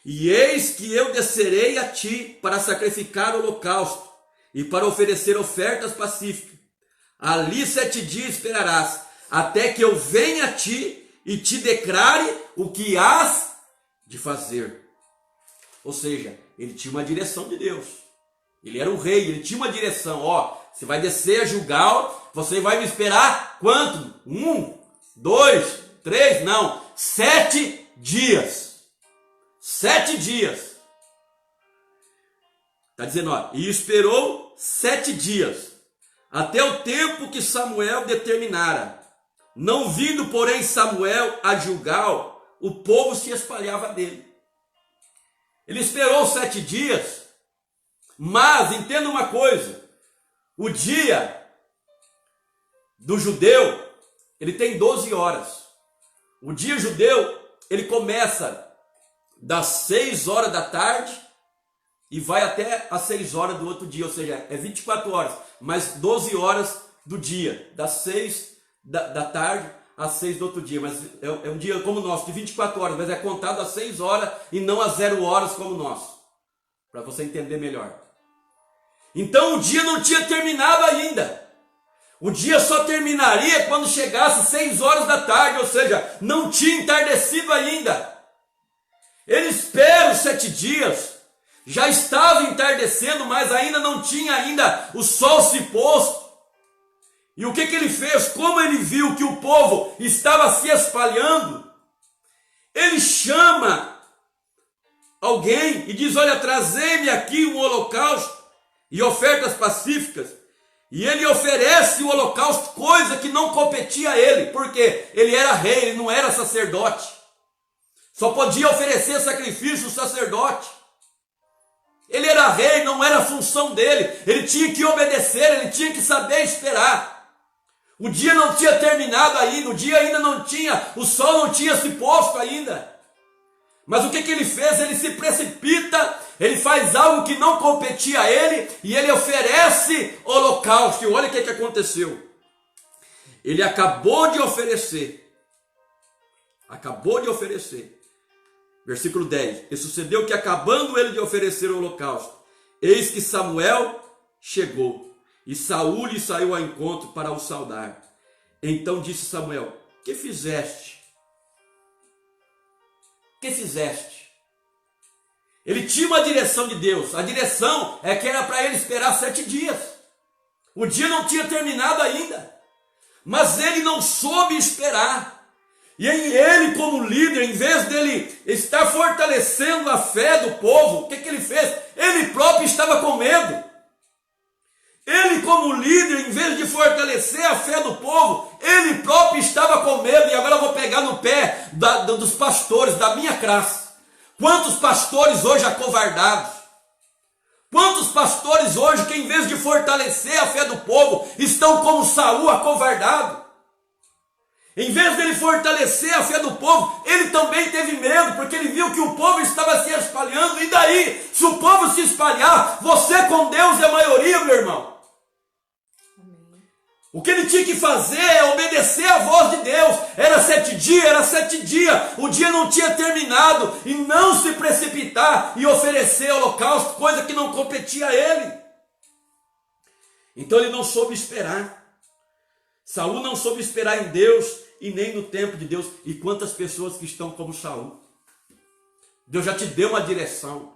E eis que eu descerei a ti para sacrificar holocausto e para oferecer ofertas pacíficas. Ali 7 dias esperarás, até que eu venha a ti e te declare o que hás de fazer. Ou seja, ele tinha uma direção de Deus. Ele era o rei, ele tinha uma direção. Ó, você vai descer a Gilgal, você vai me esperar quanto? 1, 2, 3, não, 7 dias. 7 dias. Está dizendo, ó, e esperou 7 dias, até o tempo que Samuel determinara. Não vindo, porém, Samuel a Gilgal, o povo se espalhava dele. Ele esperou 7 dias, mas entenda uma coisa, o dia do judeu, ele tem 12 horas. O dia judeu, ele começa das 6 horas da tarde e vai até as 6 horas do outro dia, ou seja, é 24 horas, mais 12 horas do dia, das 6 da tarde às 6 do outro dia, mas é um dia como o nosso, de 24 horas, mas é contado às 6 horas e não às 0 horas como o nosso, para você entender melhor. Então o dia não tinha terminado ainda, o dia só terminaria quando chegasse 6 horas da tarde, ou seja, não tinha entardecido ainda. Ele espera os 7 dias, já estava entardecendo, mas ainda não tinha ainda o sol se posto. E o que ele fez? Como ele viu que o povo estava se espalhando, ele chama alguém e diz: olha, trazei-me aqui um holocausto e ofertas pacíficas. E ele oferece o holocausto, coisa que não competia a ele, porque ele era rei, ele não era sacerdote. Só podia oferecer sacrifício o sacerdote. Ele era rei, não era a função dele. Ele tinha que obedecer, ele tinha que saber esperar. O dia não tinha terminado ainda, o dia ainda não tinha, o sol não tinha se posto ainda. Mas o que ele fez? Ele se precipita, ele faz algo que não competia a ele e ele oferece holocausto. E olha o que aconteceu. Ele acabou de oferecer. Versículo 10. E sucedeu que, acabando ele de oferecer o holocausto, eis que Samuel chegou, e Saul lhe saiu ao encontro para o saudar. Então disse Samuel: que fizeste? Que fizeste? Ele tinha uma direção de Deus. A direção é que era para ele esperar 7 dias. O dia não tinha terminado ainda. Mas ele não soube esperar. E ele, como líder, em vez dele estar fortalecendo a fé do povo, o que ele fez? Ele próprio estava com medo. Ele, como líder, em vez de fortalecer a fé do povo, ele próprio estava com medo. E agora eu vou pegar no pé dos pastores, da minha classe. Quantos pastores hoje acovardados? Quantos pastores hoje que, em vez de fortalecer a fé do povo, estão como Saul, acovardado? Em vez dele fortalecer a fé do povo, ele também teve medo, porque ele viu que o povo estava se espalhando. E daí, se o povo se espalhar, você com Deus é a maioria, meu irmão. Amém. O que ele tinha que fazer é obedecer a voz de Deus. Era 7 dias, era 7 dias. O dia não tinha terminado. E não se precipitar e oferecer holocausto, coisa que não competia a ele. Então ele não soube esperar. Saul não soube esperar em Deus e nem no tempo de Deus. E quantas pessoas que estão como Saul? Deus já te deu uma direção.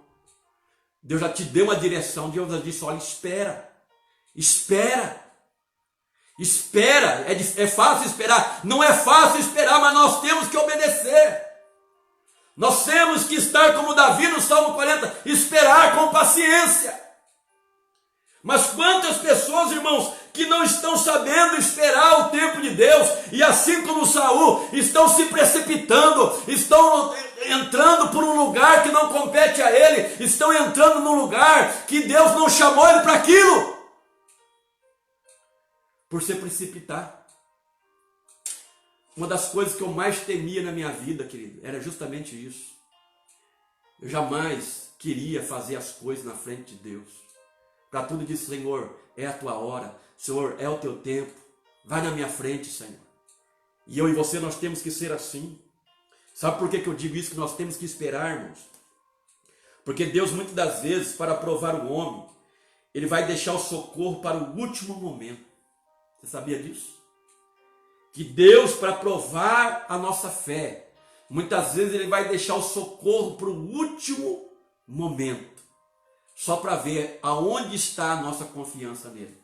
Deus já te deu uma direção. Deus já disse: olha, espera. Espera. Espera. É fácil esperar? Não é fácil esperar, mas nós temos que obedecer. Nós temos que estar como Davi no Salmo 40, esperar com paciência. Mas quantas pessoas, irmãos, que não estão sabendo esperar o tempo de Deus, e assim como Saul, estão se precipitando, estão entrando por um lugar que não compete a ele, estão entrando num lugar que Deus não chamou ele para aquilo, por se precipitar. Uma das coisas que eu mais temia na minha vida, querido, era justamente isso. Eu jamais queria fazer as coisas na frente de Deus. Para tudo disse: Senhor, é a tua hora, Senhor, é o teu tempo, vai na minha frente, Senhor. E eu e você, nós temos que ser assim. Sabe por que eu digo isso, que nós temos que esperar, irmãos? Porque Deus, muitas das vezes, para provar o homem, Ele vai deixar o socorro para o último momento. Você sabia disso? Que Deus, para provar a nossa fé, muitas vezes Ele vai deixar o socorro para o último momento. Só para ver aonde está a nossa confiança nele.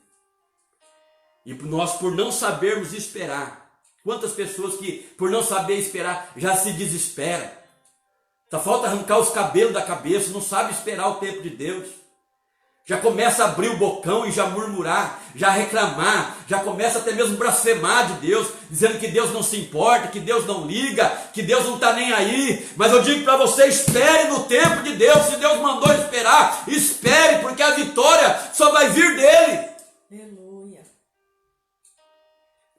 E nós, por não sabermos esperar, quantas pessoas que, por não saber esperar, já se desesperam. Só falta arrancar os cabelos da cabeça, não sabe esperar o tempo de Deus. Já começa a abrir o bocão e já murmurar, já reclamar, já começa até mesmo blasfemar de Deus, dizendo que Deus não se importa, que Deus não liga, que Deus não está nem aí. Mas eu digo para você, espere no tempo de Deus. Se Deus mandou esperar, espere, porque a vitória só vai vir dele. Aleluia.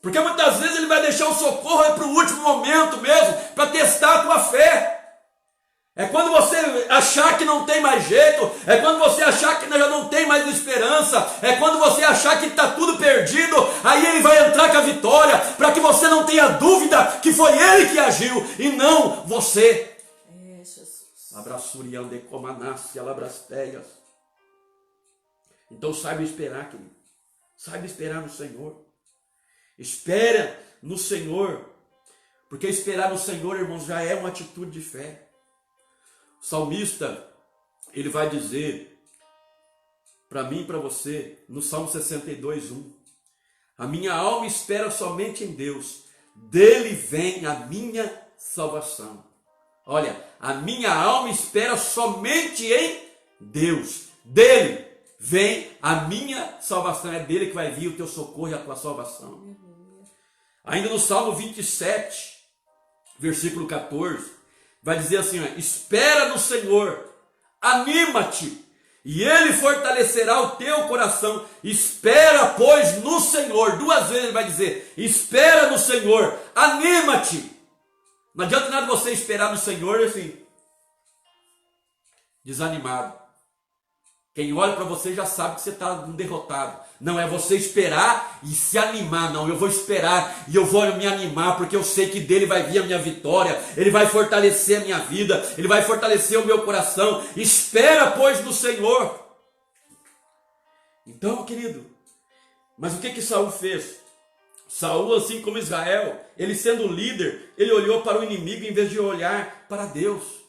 Porque muitas vezes Ele vai deixar o socorro para o último momento mesmo, para testar a tua fé. É quando você achar que não tem mais jeito, é quando você achar que já não tem mais esperança, é quando você achar que está tudo perdido, aí Ele vai entrar com a vitória, para que você não tenha dúvida que foi Ele que agiu e não você. É, Jesus. Abraçuriande comanassi alabrasteias. Então saiba esperar, querido. Saiba esperar no Senhor. Espera no Senhor. Porque esperar no Senhor, irmãos, já é uma atitude de fé. O salmista, ele vai dizer para mim e para você, no Salmo 62:1, A minha alma espera somente em Deus. Dele vem a minha salvação. Olha, a minha alma espera somente em Deus. Dele vem a minha salvação. É dele que vai vir o teu socorro e a tua salvação. Ainda no Salmo 27, versículo 14, vai dizer assim, ó, espera no Senhor, anima-te, e Ele fortalecerá o teu coração. Espera, pois, no Senhor. 2 vezes ele vai dizer, espera no Senhor, anima-te. Não adianta nada você esperar no Senhor assim, desanimado. Quem olha para você já sabe que você está derrotado. Não é você esperar e se animar, não. Eu vou esperar e eu vou me animar, porque eu sei que dele vai vir a minha vitória. Ele vai fortalecer a minha vida, ele vai fortalecer o meu coração. Espera, pois, no Senhor. Então, querido, mas o que Saul fez? Saul, assim como Israel, ele sendo líder, ele olhou para o inimigo em vez de olhar para Deus.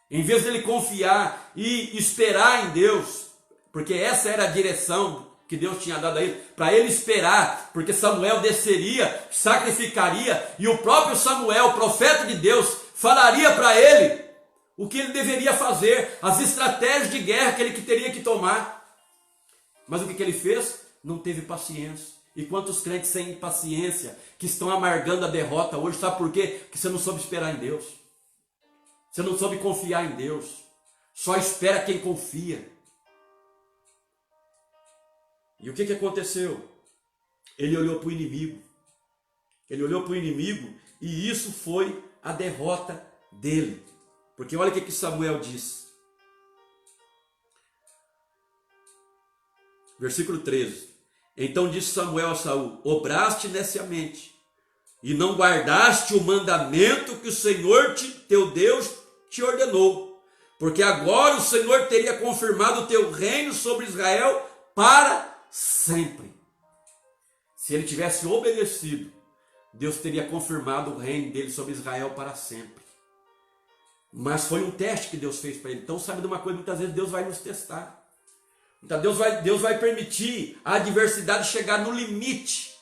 Em vez de ele confiar e esperar em Deus, porque essa era a direção que Deus tinha dado a ele, para ele esperar, porque Samuel desceria, sacrificaria, e o próprio Samuel, profeta de Deus, falaria para ele o que ele deveria fazer, as estratégias de guerra que ele teria que tomar. Mas o que ele fez? Não teve paciência. E quantos crentes sem paciência, que estão amargando a derrota hoje, sabe por quê? Porque você não soube esperar em Deus. Você não soube confiar em Deus. Só espera quem confia. E o que aconteceu? Ele olhou para o inimigo. Ele olhou para o inimigo e isso foi a derrota dele. Porque olha o que Samuel diz. Versículo 13. Então disse Samuel a Saul, obraste neciamente e não guardaste o mandamento que o Senhor teu Deus te ordenou, porque agora o Senhor teria confirmado o teu reino sobre Israel para sempre. Se ele tivesse obedecido, Deus teria confirmado o reino dele sobre Israel para sempre. Mas foi um teste que Deus fez para ele. Então sabe de uma coisa, muitas vezes Deus vai nos testar. Então Deus vai permitir a adversidade chegar no limite.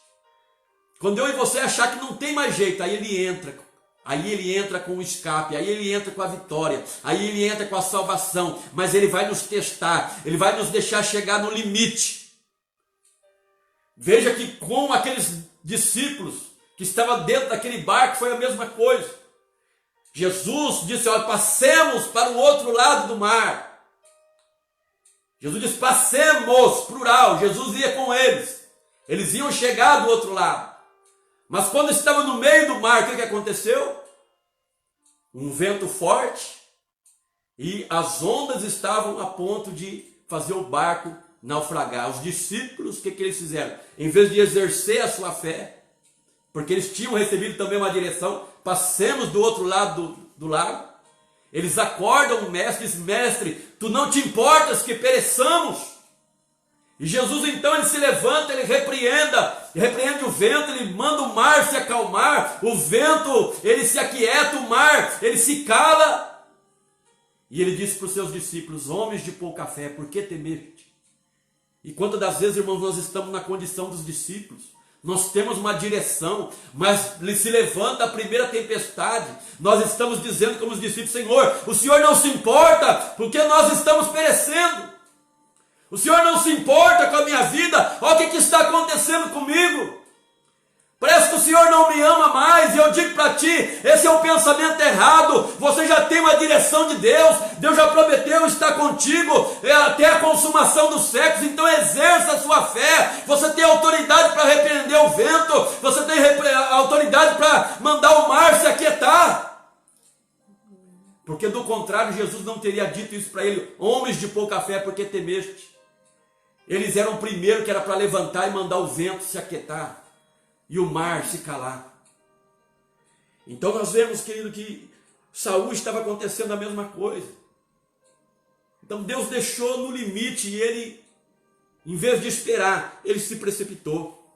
Quando eu e você achar que não tem mais jeito, aí ele entra. Aí ele entra com o escape, aí ele entra com a vitória, aí ele entra com a salvação. Mas ele vai nos testar, ele vai nos deixar chegar no limite. Veja que com aqueles discípulos que estavam dentro daquele barco foi a mesma coisa. Jesus disse, olha, passemos para o outro lado do mar. Jesus disse, passemos, plural, Jesus ia com eles. Eles iam chegar do outro lado. Mas quando estavam no meio do mar, o que aconteceu? Um vento forte e as ondas estavam a ponto de fazer o barco naufragar. Os discípulos, o que eles fizeram? Em vez de exercer a sua fé, porque eles tinham recebido também uma direção, passemos do outro lado do lago, eles acordam o mestre e dizem, mestre, tu não te importas que pereçamos? E Jesus então ele se levanta, ele repreende o vento, ele manda o mar se acalmar, o vento ele se aquieta, o mar ele se cala. E ele disse para os seus discípulos, homens de pouca fé, por que temeste? E quantas das vezes, irmãos, nós estamos na condição dos discípulos, nós temos uma direção, mas se levanta a primeira tempestade, nós estamos dizendo como os discípulos, Senhor, o Senhor não se importa, porque nós estamos perecendo. O Senhor não se importa com a minha vida. Olha o que está acontecendo comigo. Parece que o Senhor não me ama mais. E eu digo para ti, esse é um pensamento errado. Você já tem uma direção de Deus. Deus já prometeu estar contigo até a consumação dos séculos. Então exerça a sua fé. Você tem autoridade para repreender o vento. Você tem autoridade para mandar o mar se aquietar. Porque do contrário, Jesus não teria dito isso para ele. Homens de pouca fé, por que temeste? Eles eram o primeiro que era para levantar e mandar o vento se aquietar e o mar se calar. Então nós vemos, querido, que Saul estava acontecendo a mesma coisa. Então Deus deixou no limite e ele, em vez de esperar, ele se precipitou.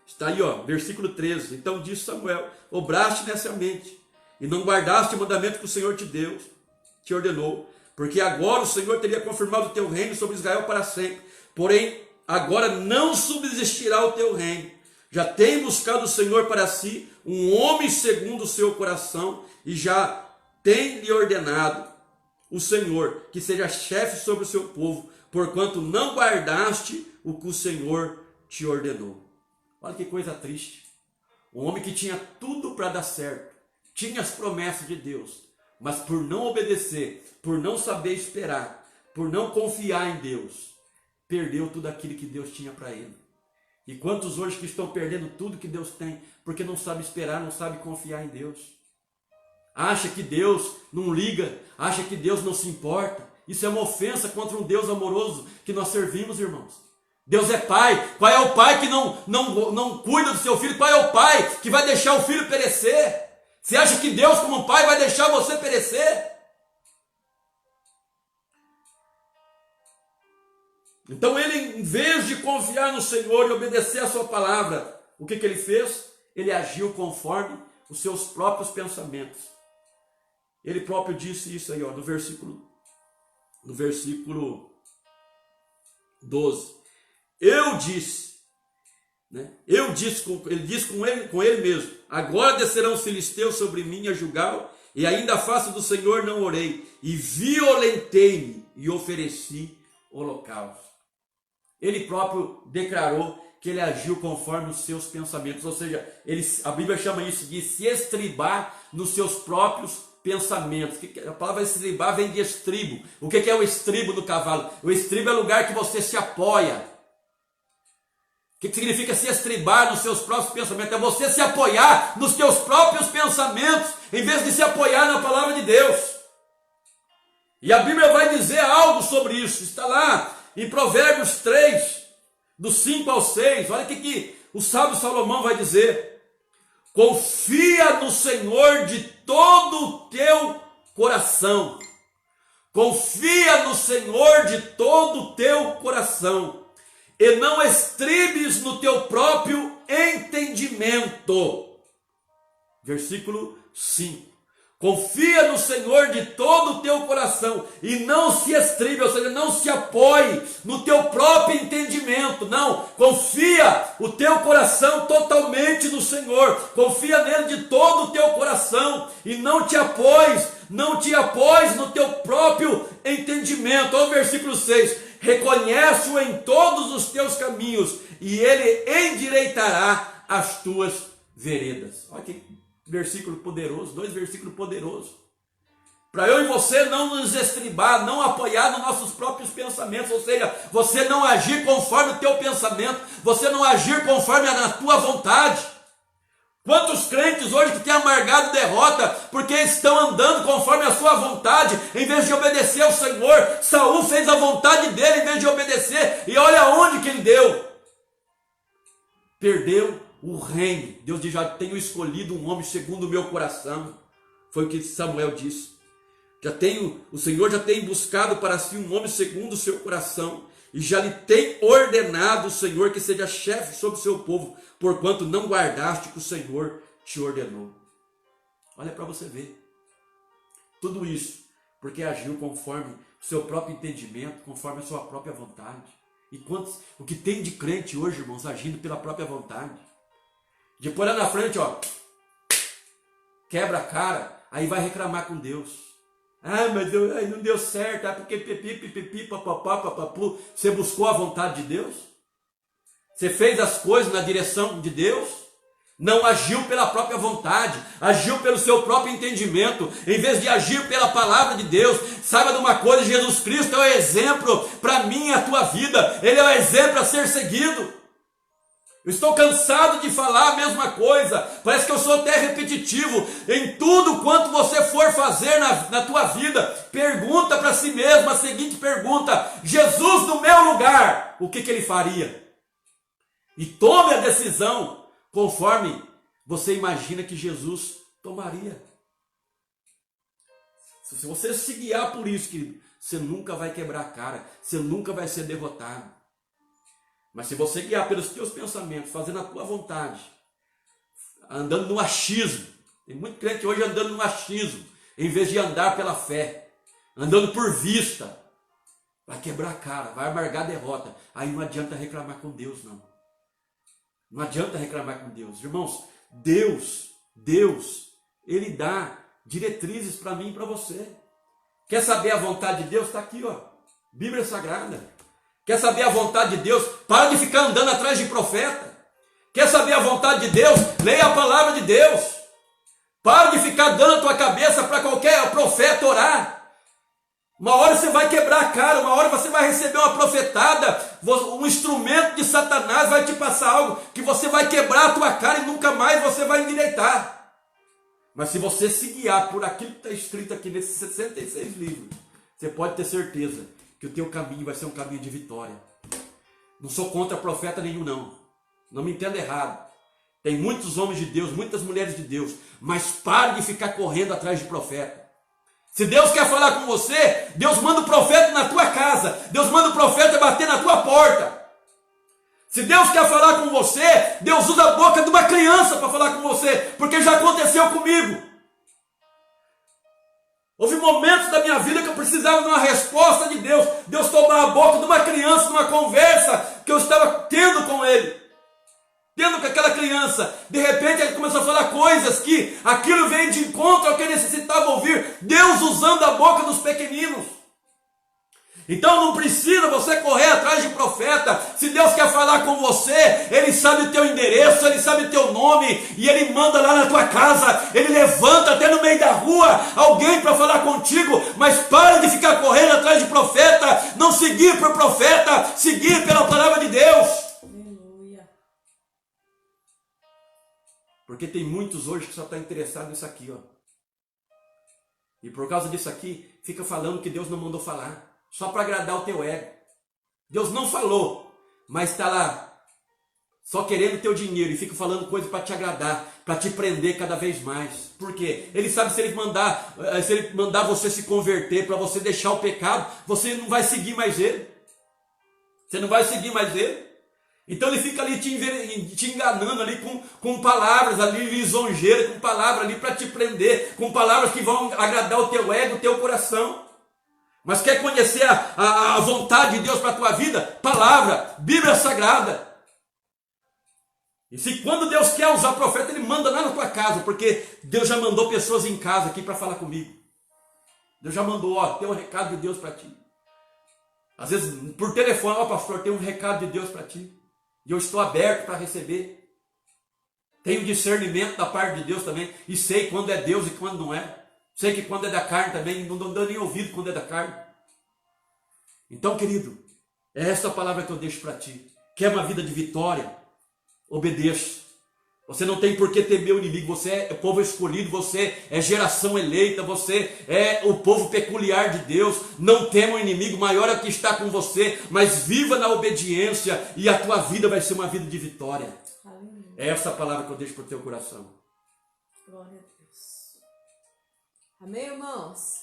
Está aí, ó, versículo 13. Então disse Samuel, obraste neciamente e não guardaste o mandamento que o Senhor te ordenou, porque agora o Senhor teria confirmado o teu reino sobre Israel para sempre. Porém, agora não subsistirá o teu reino. Já tem buscado o Senhor para si um homem segundo o seu coração, e já tem lhe ordenado o Senhor que seja chefe sobre o seu povo, porquanto não guardaste o que o Senhor te ordenou. Olha que coisa triste. Um homem que tinha tudo para dar certo, tinha as promessas de Deus, mas por não obedecer, por não saber esperar, por não confiar em Deus, perdeu tudo aquilo que Deus tinha para ele. E quantos hoje que estão perdendo tudo que Deus tem, porque não sabe esperar, não sabe confiar em Deus? Acha que Deus não liga, acha que Deus não se importa. Isso é uma ofensa contra um Deus amoroso que nós servimos, irmãos. Deus é pai. Qual é o pai que não cuida do seu filho? Qual é o pai que vai deixar o filho perecer? Você acha que Deus, como pai, vai deixar você perecer? Então ele, em vez de confiar no Senhor e obedecer a sua palavra, o que ele fez? Ele agiu conforme os seus próprios pensamentos. Ele próprio disse isso aí, ó, no versículo 12. Eu disse, né? Ele disse com ele mesmo: agora descerão os filisteus sobre mim a julgá-lo, e ainda a face do Senhor não orei, e violentei-me e ofereci holocausto. Ele próprio declarou que ele agiu conforme os seus pensamentos, ou seja, a Bíblia chama isso de se estribar nos seus próprios pensamentos. A palavra estribar vem de estribo. O que é o estribo do cavalo? O estribo é o lugar que você se apoia. O que significa se estribar nos seus próprios pensamentos? É você se apoiar nos seus próprios pensamentos, em vez de se apoiar na palavra de Deus. E a Bíblia vai dizer algo sobre isso. Está lá em Provérbios 3, do 5 ao 6, olha o que o sábio Salomão vai dizer: confia no Senhor de todo o teu coração, confia no Senhor de todo o teu coração, e não estribes no teu próprio entendimento. Versículo 5. Confia no Senhor de todo o teu coração e não se estribe, ou seja, não se apoie no teu próprio entendimento. Não, confia o teu coração totalmente no Senhor. Confia nele de todo o teu coração e não te apoies no teu próprio entendimento. Olha o versículo 6. Reconhece-o em todos os teus caminhos e ele endireitará as tuas veredas. Olha que versículo poderoso, 2 versículos poderosos. Para eu e você não nos estribar, não apoiar nos nossos próprios pensamentos, ou seja, você não agir conforme o teu pensamento, você não agir conforme a tua vontade. Quantos crentes hoje que têm amargado derrota porque estão andando conforme a sua vontade, em vez de obedecer ao Senhor? Saul fez a vontade dele em vez de obedecer, e olha onde que ele deu. Perdeu o reino. Deus diz: já tenho escolhido um homem segundo o meu coração. Foi o que Samuel disse. O Senhor já tem buscado para si um homem segundo o seu coração, e já lhe tem ordenado o Senhor que seja chefe sobre o seu povo, porquanto não guardaste o que o Senhor te ordenou. Olha para você ver. Tudo isso porque agiu conforme o seu próprio entendimento, conforme a sua própria vontade. E o que tem de crente hoje, irmãos, agindo pela própria vontade. Depois lá na frente, ó, quebra a cara, aí vai reclamar com Deus. Ah, mas não deu certo, porque pipi, papapá, papapu. Você buscou a vontade de Deus? Você fez as coisas na direção de Deus? Não agiu pela própria vontade, agiu pelo seu próprio entendimento, em vez de agir pela palavra de Deus. Saiba de uma coisa: Jesus Cristo é o exemplo para mim e a tua vida. Ele é o exemplo a ser seguido. Eu estou cansado de falar a mesma coisa, parece que eu sou até repetitivo. Em tudo quanto você for fazer na tua vida, pergunta para si mesmo a seguinte pergunta: Jesus no meu lugar, o que ele faria? E tome a decisão conforme você imagina que Jesus tomaria. Se você se guiar por isso, querido, você nunca vai quebrar a cara, você nunca vai ser derrotado. Mas se você guiar pelos teus pensamentos, fazendo a tua vontade, andando no achismo, tem muito crente hoje andando no achismo, em vez de andar pela fé, andando por vista, vai quebrar a cara, vai amargar a derrota. Aí não adianta reclamar com Deus, não. Não adianta reclamar com Deus. Irmãos, Deus, Ele dá diretrizes para mim e para você. Quer saber a vontade de Deus? Está aqui, ó, Bíblia Sagrada. Quer saber a vontade de Deus? Para de ficar andando atrás de profeta. Quer saber a vontade de Deus? Leia a palavra de Deus. Para de ficar dando a tua cabeça para qualquer profeta orar. Uma hora você vai quebrar a cara, uma hora você vai receber uma profetada, um instrumento de Satanás vai te passar algo que você vai quebrar a tua cara e nunca mais você vai endireitar. Mas se você se guiar por aquilo que está escrito aqui nesses 66 livros, você pode ter certeza que o teu caminho vai ser um caminho de vitória. Não sou contra profeta nenhum, não. Não me entenda errado. Tem muitos homens de Deus, muitas mulheres de Deus, mas pare de ficar correndo atrás de profeta. Se Deus quer falar com você, Deus manda o profeta na tua casa. Deus manda o profeta bater na tua porta. Se Deus quer falar com você, Deus usa a boca de uma criança para falar com você, porque já aconteceu comigo. Houve momentos da minha vida que eu precisava de uma resposta de Deus. Deus tomar a boca de uma criança, numa conversa que eu estava tendo com ele. Tendo com aquela criança, de repente ele começou a falar coisas que aquilo veio de encontro ao que ele necessitava ouvir. Deus usando a boca dos pequeninos. Então não precisa você correr atrás de profeta. Se Deus quer falar com você, Ele sabe o teu endereço, Ele sabe o teu nome, e Ele manda lá na tua casa. Ele levanta até no meio da rua alguém para falar contigo. Mas para de ficar correndo atrás de profeta. Não seguir por profeta, seguir pela palavra de Deus. Porque tem muitos hoje que só estão interessados nisso aqui, ó. E por causa disso aqui, fica falando que Deus não mandou falar. Só para agradar o teu ego. Deus não falou, mas está lá, só querendo teu dinheiro e fica falando coisa para te agradar, para te prender cada vez mais. Por quê? Ele sabe se ele mandar você se converter, para você deixar o pecado, você não vai seguir mais ele. Você não vai seguir mais ele. Então ele fica ali te enganando ali com palavras ali lisonjeiras, com palavras ali para te prender, com palavras que vão agradar o teu ego, o teu coração. Mas quer conhecer a vontade de Deus para a tua vida? Palavra, Bíblia Sagrada. E se quando Deus quer usar profeta, Ele manda lá na tua casa, porque Deus já mandou pessoas em casa aqui para falar comigo. Deus já mandou, ó, tem um recado de Deus para ti. Às vezes por telefone, ó pastor, tem um recado de Deus para ti. E eu estou aberto para receber. Tenho discernimento da parte de Deus também. E sei quando é Deus e quando não é. Sei que quando é da carne também, não dou nem ouvido quando é da carne. Então, querido, é essa a palavra que eu deixo para ti. Quer uma vida de vitória? Obedeça. Você não tem por que temer o inimigo. Você é povo escolhido, você é geração eleita, você é o povo peculiar de Deus. Não tema o inimigo, maior é o que está com você, mas viva na obediência e a tua vida vai ser uma vida de vitória. Aleluia. É essa a palavra que eu deixo para o teu coração. Glória a Deus. Amém, irmãos?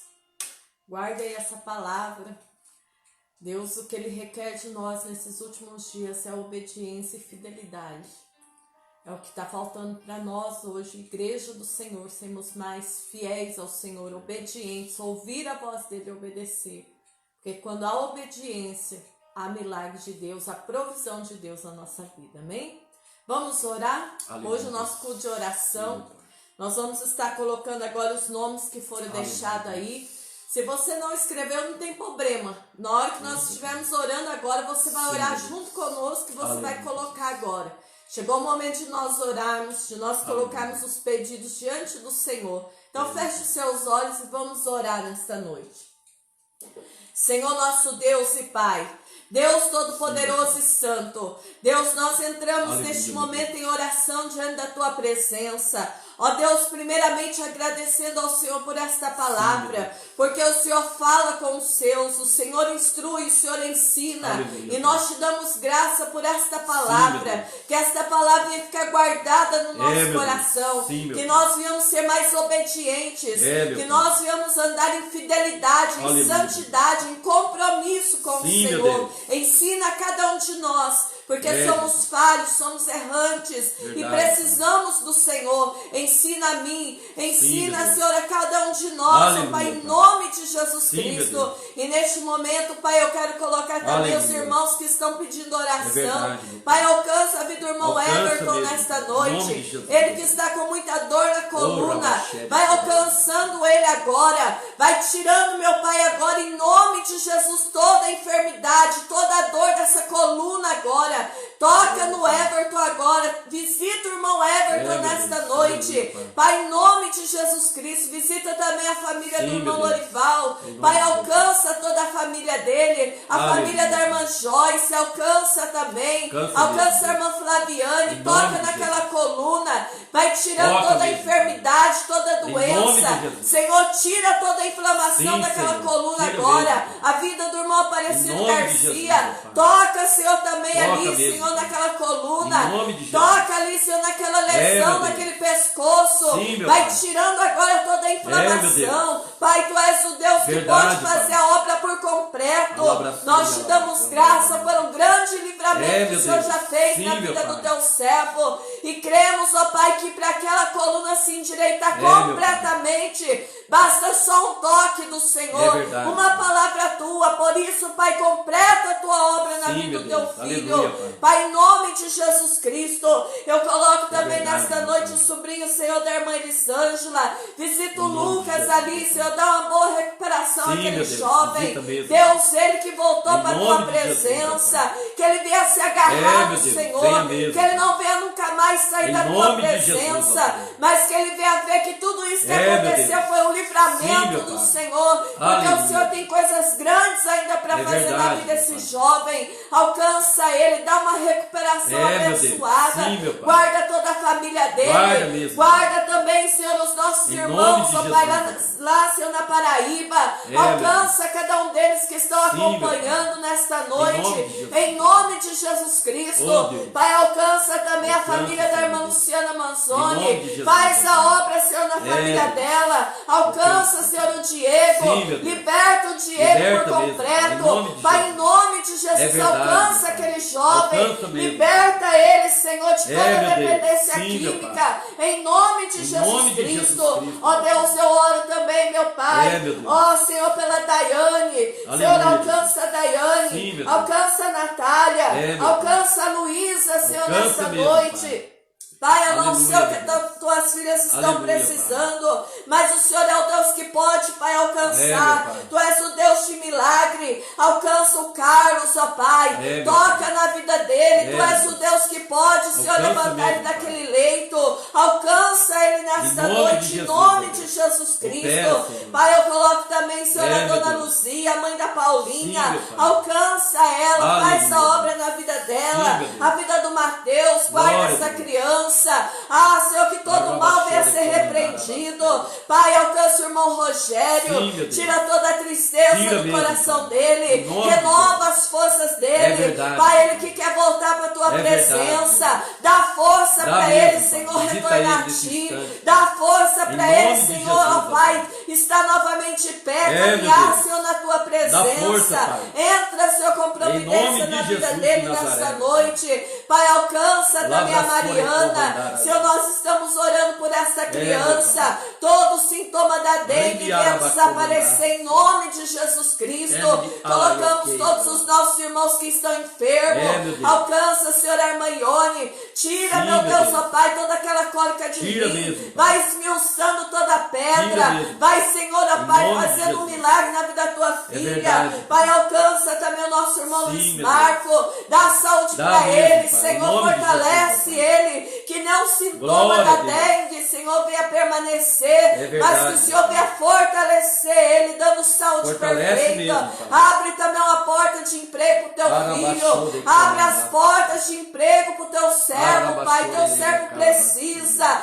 Guarda aí essa palavra. Deus, o que Ele requer de nós nesses últimos dias é obediência e fidelidade. É o que está faltando para nós hoje, Igreja do Senhor, sermos mais fiéis ao Senhor, obedientes, ouvir a voz dEle e obedecer. Porque quando há obediência, há milagres de Deus, há provisão de Deus na nossa vida, amém? Vamos orar? Aleluia. Hoje o nosso culto de oração, aleluia. Nós vamos estar colocando agora os nomes que foram deixados aí. Se você não escreveu, não tem problema. Na hora que nós estivermos orando agora, você vai orar junto conosco e você vai colocar agora. Chegou o momento de nós orarmos, de nós colocarmos os pedidos diante do Senhor. Então feche os seus olhos e vamos orar nesta noite. Senhor nosso Deus e Pai, Deus Todo-Poderoso e Santo, Deus, nós entramos neste momento em oração diante da Tua presença. Ó Deus, primeiramente agradecendo ao Senhor por esta palavra, porque o Senhor fala com os seus, o Senhor instrui, o Senhor ensina, aleluia. E nós te damos graça por esta palavra, que esta palavra venha ficar guardada no nosso coração, que nós venhamos ser mais obedientes, que nós venhamos andar em fidelidade, em santidade, em compromisso com o Senhor. Ensina a cada um de nós, porque somos falhos, somos errantes e precisamos do Senhor. Ensina a mim, ensina, Senhor, a cada um de nós, ó Pai, em nome de Jesus Cristo. E neste momento, Pai, eu quero colocar também os irmãos que estão pedindo oração. Pai, alcança a vida do irmão Everton nesta noite. Ele que está com muita dor na coluna, vai alcançando ele agora, vai tirando, meu Pai, agora em nome de Jesus toda a enfermidade, toda a dor dessa coluna agora. Toca no Everton agora, visita o irmão Everton nesta noite, Pai, em nome de Jesus Cristo. Visita também a família do irmão Lorival, Pai, alcança toda a família dele, a família da irmã Joyce, alcança também, alcança a irmã Flaviane, toca naquela coluna, vai tirando toda a enfermidade, toda a doença, Senhor, tira toda a inflamação daquela coluna agora, a vida do irmão Aparecido Garcia, toca, Senhor, também ali, Senhor, naquela coluna, toca ali, Senhor, naquela lesão, naquele pescoço, vai tirando agora toda a inflamação, Pai, Tu és o Deus que pode fazer a obra por completo. Nós Te damos graça pelo grande livramento que o Senhor já fez na vida do Teu servo, e cremos, ó Pai, que para aquela coluna se endireitar completamente, basta só um toque do Senhor, uma palavra Tua. Por isso, Pai, completa a Tua obra na vida do Teu filho, Pai, em nome de Jesus Cristo. Eu coloco também nesta noite o sobrinho, Senhor, da irmã Elisângela, visita o Lucas ali, Senhor, dá uma boa recuperação àquele jovem, Deus, ele que voltou para a Tua presença, que ele venha se agarrar no Senhor, que ele não venha nunca mais sair da Tua presença, mas que ele venha ver que tudo isso que aconteceu foi um livramento do Senhor, porque o Senhor tem coisas grandes ainda para fazer na vida desse jovem. Alcança ele, dá uma recuperação abençoada, guarda toda a família dele, guarda também, Senhor, os nossos irmãos, ó Pai, lá, Senhor, na Paraíba, alcança cada um deles que estão acompanhando nesta noite, em nome de Jesus Cristo. Pai, alcança também a família da irmã Luciana Manzoni, faz a obra, Senhor, na família dela, alcança, Senhor, o Diego, liberta o Diego por completo, Pai, em nome de Jesus, alcança aquele jovem, liberta ele, Senhor, de toda dependência química, em nome de Jesus Cristo. Ó Deus, eu oro também, meu Pai, ó Senhor, pela Daiane, Senhor, alcança a Daiane, alcança a Natália, alcança a Luísa, Senhor, nessa noite. Pai, eu não sei o que tuas filhas estão precisando, mas o Senhor é o Deus que pode, Pai, alcançar. Tu és o Deus de milagre. Alcança o Carlos, ó Pai. Toca na vida dele. Tu és o Deus que pode, Senhor, levantar ele daquele leito. Alcança ele nesta noite, em nome de Jesus Cristo. Pai, eu coloco também, Senhor, a dona Luzia, a mãe da Paulinha. Alcança ela, faz a obra na vida dela, a vida do Mateus, guarda essa criança. Senhor, que todo mal venha ser repreendido. Pai, alcança o irmão Rogério, tira toda a tristeza do coração dele, renova as forças dele. Pai, ele que quer voltar para a Tua presença, dá força para ele, Senhor, retornar a Ti, dá força para ele, Senhor, ó Pai, estar novamente perto, caminhar, Senhor, na Tua presença. Entra, Senhor, com providência na vida dele nessa noite. Pai, alcança também a Mariana. Senhor, nós estamos orando por essa criança, todo sintoma da dengue venha desaparecer em nome de Jesus Cristo. Colocamos todos os nossos irmãos que estão enfermos, alcança, Senhor, a irmã Ione, tira, meu Deus, ó Pai, toda aquela cólica de mim, vai esmiuçando toda a pedra, vai, Senhor, ó Pai, fazendo um milagre na vida da Tua filha. Pai, alcança também o nosso irmão Luiz Marco, dá saúde para ele, Senhor, fortalece ele, que não sintoma da dengue, Senhor, venha permanecer, mas que o Senhor venha fortalecer ele, dando saúde perfeita. Abre também uma porta de emprego para o Teu filho, abre as portas de emprego para o Teu servo, Pai, Teu servo precisa.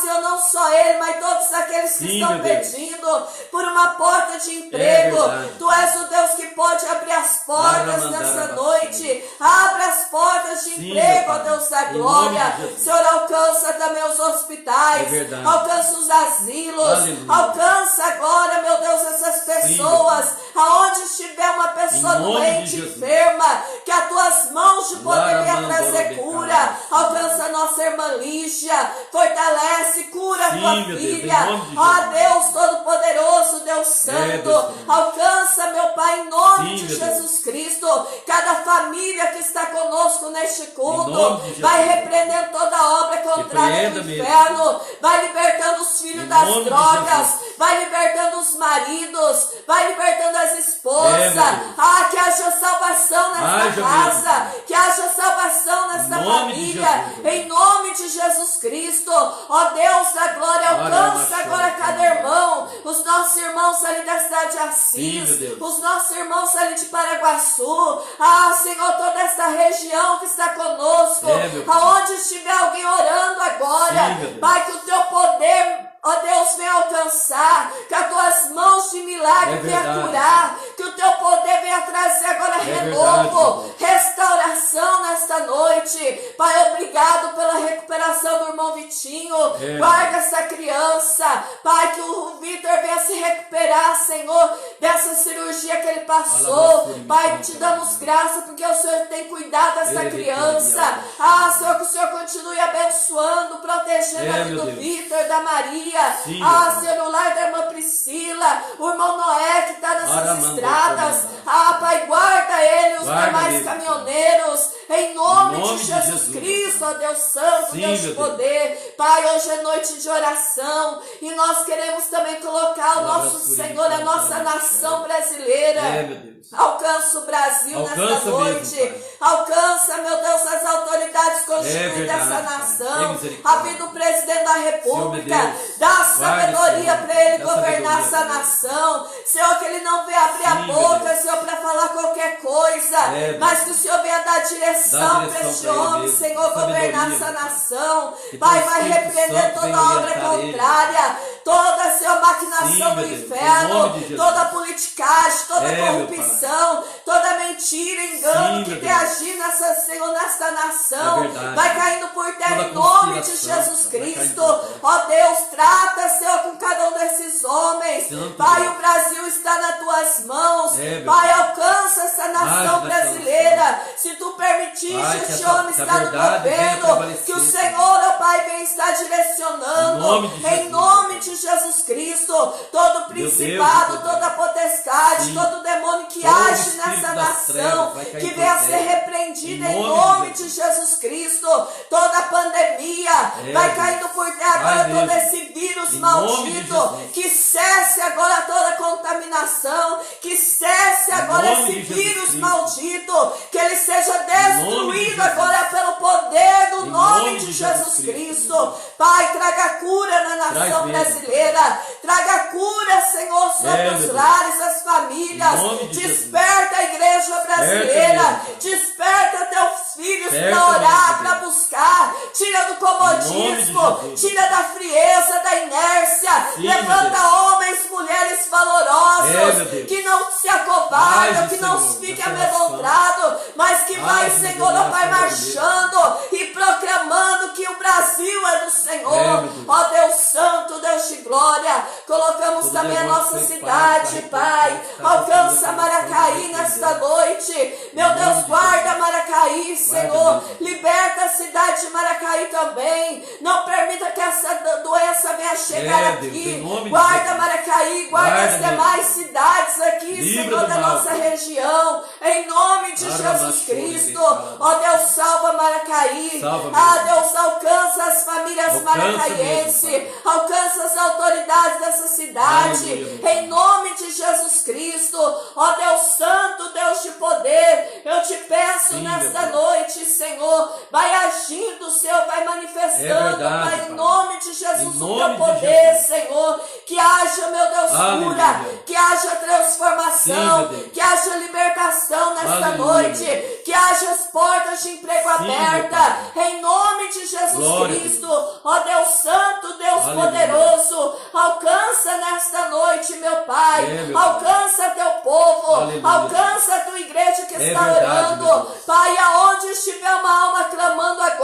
Senhor, não só ele, mas todos aqueles que estão pedindo por uma porta de emprego. Tu és o Deus que pode abrir as portas nessa noite. Abre as portas de emprego, ó Deus da Em glória. nome de Jesus. Senhor, alcança também os hospitais, É verdade. alcança os asilos, Aleluia. alcança agora, meu Deus, essas pessoas, aonde estiver uma pessoa Em nome de doente, Jesus. enferma, que as tuas mãos de poder venham trazer Laramandorobecai. cura. Alcança a nossa irmã Lígia, fortalece, cura a Sim, tua meu Deus, filha. em nome de Ó Jesus. Deus Todo-Poderoso, Deus Santo, Deus. alcança, meu Pai, em nome Sim, de meu Jesus Cristo, cada família que está conosco neste Em culto, nome de Jesus. vai repreendendo toda obra contrária do Repreenda mesmo. inferno, vai libertando os filhos Em das nome de drogas, Jesus. vai libertando os maridos, vai libertando as esposas. É, meu Deus. Ah, que haja salvação nesta Haja casa, mesmo. que haja salvação nesta Em nome de família, Jesus. em nome de Jesus Cristo. Ó Deus da glória, alcança Aramaxó. agora cada irmão, os nossos irmãos ali da cidade de Sim, meu Assis, Deus. os nossos irmãos ali de Paraguaçu. Ah, Senhor, toda esta região que está conosco, É, meu Pai. aonde estiver alguém orando agora, Sim, meu Deus. Pai, que o teu poder, ó Deus, venha alcançar, que as tuas mãos de milagre É venha verdade. curar, que o teu poder venha trazer agora renovo, restauração nesta noite. Pai, obrigado pela recuperação do irmão Vitinho. É. Guarda essa criança, Pai, que o Vitor venha se recuperar, Senhor, dessa cirurgia que ele passou. Pai, te damos graça porque o Senhor tem cuidado dessa Ele criança. Ah, Senhor, que o Senhor continue abençoando, protegendo a vida meu do Deus. Vitor, da Maria. Sim, Ah, meu Senhor, no lar da irmã Priscila, o irmão Noé que está nessas Aramandô, estradas. Aramandô. Ah, Pai, guarda ele e os Guarda demais mesmo, caminhoneiros. Em nome, Em nome de de Jesus Jesus. Cristo, ó Deus Santo, Sim, Deus de meu Deus. poder. Pai, hoje é noite de oração e nós queremos também colocar o nosso Senhor, a nossa nação brasileira. É, meu Deus. Alcança o Brasil Alcança nesta mesmo, noite. Pai. Alcança, meu Deus, as autoridades constituídas verdade, dessa Pai. nação. Tem misericórdia. A vida do presidente da República. Senhor, meu Deus. Dá sabedoria Senhor. para ele Dá governar sabedoria, essa Pai. nação. Senhor, que ele não venha abrir a Sim, meu boca, Deus. Senhor, para falar qualquer coisa. É, Mas que o Senhor venha dar direção Dá para este direção pra ele homem, mesmo. Senhor, Sabedoria, governar essa Pai. nação. Que Pai, teu vai Espírito repreender Santo toda venha obra orientar ele. contrária, toda, Senhor, maquinação Sim, do meu Deus. Em inferno, nome de Jesus. toda politicagem, toda É, meu corrupção, toda mentira, engano Sim, que meu tem Deus. agido nessa, Senhor, nesta nação, É verdade. vai caindo por terra Toda em nome de conspiração, Jesus vai caindo Cristo. por terra. Ó Deus, trata, Senhor, com cada um desses homens. Santo Pai, Deus. o Brasil está nas tuas mãos. É, meu Pai, alcança essa nação Age, brasileira. Se tu permitiste Pai, que este essa- homem que a estar no verdade venha governo, prevalecer, que o Pai. Senhor, ó Pai, venha estar direcionando. Em nome de Em Jesus. nome de Jesus Cristo, todo Deus, principado, meu Deus. toda potestade, Sim. todo demônio que Todo age espírito nessa das nação, trevas vai cair que por venha ser terra. repreendido Em em nome nome de de Jesus Cristo. Toda pandemia É, vai Deus. caindo por terra Vai agora, todo mesmo. esse vírus Em nome de maldito, Jesus. que cesse agora toda contaminação, que cesse agora nome esse de Jesus vírus Cristo. maldito, que ele seja nome de destruído Jesus. agora pelo poder do Em nome de Jesus Cristo. Pai, traga cura na nação mesmo. brasileira, traga cura, Senhor, sobre É, os meu Deus. lares, as famílias. Em nome de Jesus. Desperta a igreja brasileira, mesmo. desperta teus filhos Desperta para orar, mesmo, para Deus. buscar. Tira do Em comodismo, nome de Jesus. tira da frieza, da inércia. Sim, Levanta meu homens, mulheres valorosos, É, meu Deus. que não se acovardam, Age, que não Senhor, fiquem nessa nação. amedrontados, mas que vai, Age, Senhor, meu ó Pai, Deus, marchando e proclamando que o Brasil é do Senhor. É, meu Deus. Ó Deus Santo, Deus de glória, colocamos Todo também a demônio nossa foi cidade, pago, Pai. está Alcança repreendido, Maracaí está nesta repreendido. noite. Meu Em nome Deus, de guarda Jesus. Maracaí, Senhor. Deus. Liberta a cidade de Maracaí também. Não permita que essa doença venha chegar É, Deus, aqui. em nome de Guarda Jesus. Maracaí, guarda Guarda, as Deus. demais cidades aqui, Livra Senhor, do da mal, nossa Pai. região. Em nome de Aramaxô, Jesus Cristo. Deus. Ó Deus, salva Maracaí. Salva, Ah, meu Deus, alcança as famílias Alcança maracaienses. mesmo, Alcança as autoridades dessa cidade. Aleluia. Em nome de Jesus Cristo. Ó Deus Santo, Deus de poder. Eu te peço Sim, nesta meu Deus. noite, Senhor. Vai agindo, Senhor, vai manifestando, É verdade, Pai, em Pai. nome de Jesus, Em o nome teu de poder, Jesus. Senhor. Que haja, meu Deus, Aleluia. cura. Que haja Sim, transformação. meu Deus. Que haja libertação nesta Aleluia, noite. meu Deus. Que haja as portas de emprego Sim, meu abertas. Em nome de Jesus Glória a Cristo. Ó Deus Santo, Deus Aleluia. poderoso. Alcança nesta noite, meu Pai. É, meu Alcança teu povo. Aleluia. Alcança a tua igreja que É está verdade, orando. meu Deus. Pai, aonde estiver uma alma clamando agora,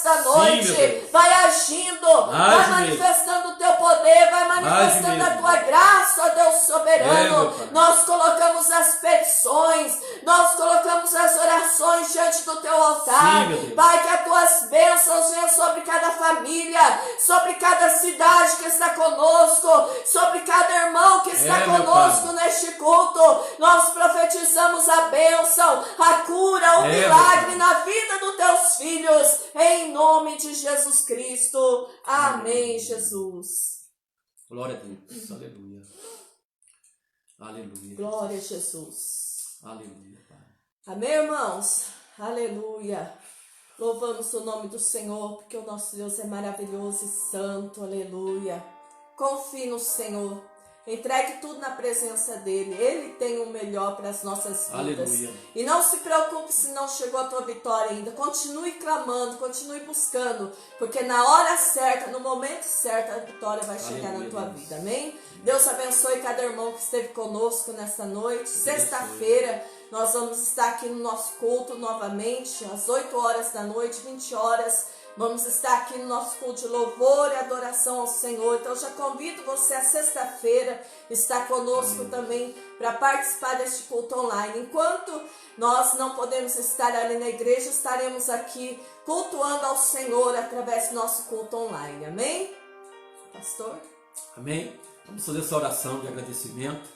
nesta noite. Deus. Vai agindo, vai Age manifestando o teu poder, vai manifestando a mesmo. tua graça, ó Deus soberano. meu Pai. Nós colocamos as petições, nós colocamos as orações diante do teu altar. Sim, meu Deus. Pai, que as tuas bênçãos venham sobre cada família, sobre cada cidade que está conosco, sobre cada irmão que está meu conosco Pai. neste culto. Nós profetizamos a bênção, a cura, o meu milagre Pai. na vida dos teus filhos, em nome de Jesus Cristo. Amém, Jesus. Glória a Deus. Aleluia. Aleluia. Glória a Jesus. Aleluia, Pai. Amém, irmãos? Aleluia. Louvamos o nome do Senhor, porque o nosso Deus é maravilhoso e santo. Aleluia. Confie no Senhor. Entregue tudo na presença dEle. Ele tem o melhor para as nossas vidas. Aleluia. E não se preocupe se não chegou a tua vitória ainda. Continue clamando, continue buscando. Porque na hora certa, no momento certo, a vitória vai chegar na tua vida. Amém? Deus abençoe cada irmão que esteve conosco nessa noite. Sexta-feira, nós vamos estar aqui no nosso culto novamente, às 8 horas da noite, 20 horas. Vamos estar aqui no nosso culto de louvor e adoração ao Senhor. Então, já convido você a sexta-feira estar conosco também para participar deste culto online. Enquanto nós não podemos estar ali na igreja, estaremos aqui cultuando ao Senhor através do nosso culto online. Amém? Pastor? Amém? Vamos fazer essa oração de agradecimento.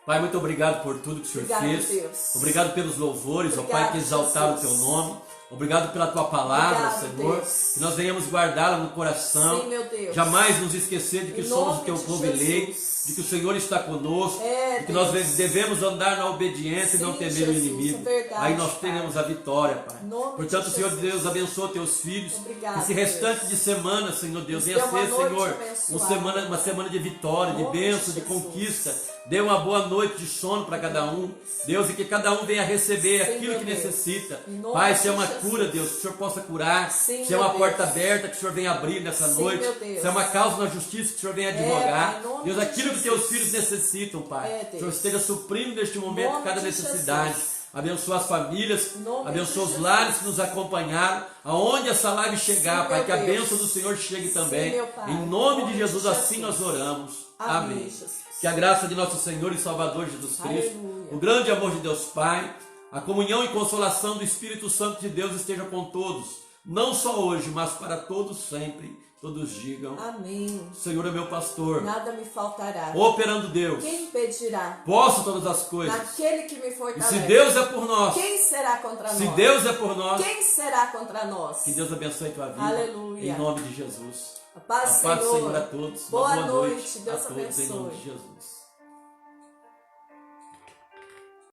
Pai, muito obrigado por tudo que o Senhor Obrigado, fez. Deus. Obrigado pelos louvores, ó Obrigado, Pai, que exaltaram o Jesus. Teu nome. Obrigado pela Tua palavra, Obrigado, Senhor. Deus. Que nós venhamos guardá-la no coração. Sim, meu Deus. Jamais nos esquecer de que Em somos nome o Teu de povo eleito, Jesus. de que o Senhor está conosco, É, de que nós Deus. devemos andar na obediência Sim, e não temer Jesus, o inimigo. é verdade, Aí nós Pai. tenhamos a vitória, Pai. Em nome Portanto, de Senhor Jesus. Deus, abençoa Teus filhos. Obrigado, Esse restante Deus. de semana, Senhor Deus, Nos venha dê uma ser, noite Senhor, abençoada. uma semana de vitória, Em de nome bênção, de de Jesus. conquista. Dê uma boa noite de sono para cada um. Deus, e que cada um venha receber Sim, aquilo meu que Deus. necessita. Em nome Pai, de se é uma Jesus. cura, Deus, que o Senhor possa curar. Sim, Se é meu uma Deus. porta aberta, que o Senhor venha abrir nessa Sim, noite. meu Deus. Se é uma causa na justiça, que o Senhor venha advogar. Pai, em nome Deus, de aquilo que Jesus. Teus filhos necessitam, Pai. É, Que o Senhor Deus. esteja suprindo neste momento nome cada de necessidade. Jesus. Abençoa as famílias, Em nome abençoa de os Jesus. lares que nos acompanharam, aonde essa live chegar, Sim, Pai, meu que a Deus. bênção do Senhor chegue também. meu Pai. Em nome de Em Jesus, nome de assim Jesus. nós oramos. Amém, Amém. Jesus. Que a graça de nosso Senhor e Salvador Jesus Cristo, Aleluia. o grande amor de Deus Pai, a comunhão e consolação do Espírito Santo de Deus esteja com todos, não só hoje, mas para todos sempre. Todos digam, Amém. o Senhor é meu pastor, Nada me faltará. operando Deus, Quem impedirá? posso todas as coisas. Naquele que me E fortalece. se Deus é por nós, Quem será contra se nós? Deus é por nós, Quem será contra nós? que Deus abençoe tua vida. Aleluia. Em nome de Jesus. A paz, A paz do Senhor. Senhor a todos. Boa Uma boa noite Deus a todos em nome abençoe. de Jesus.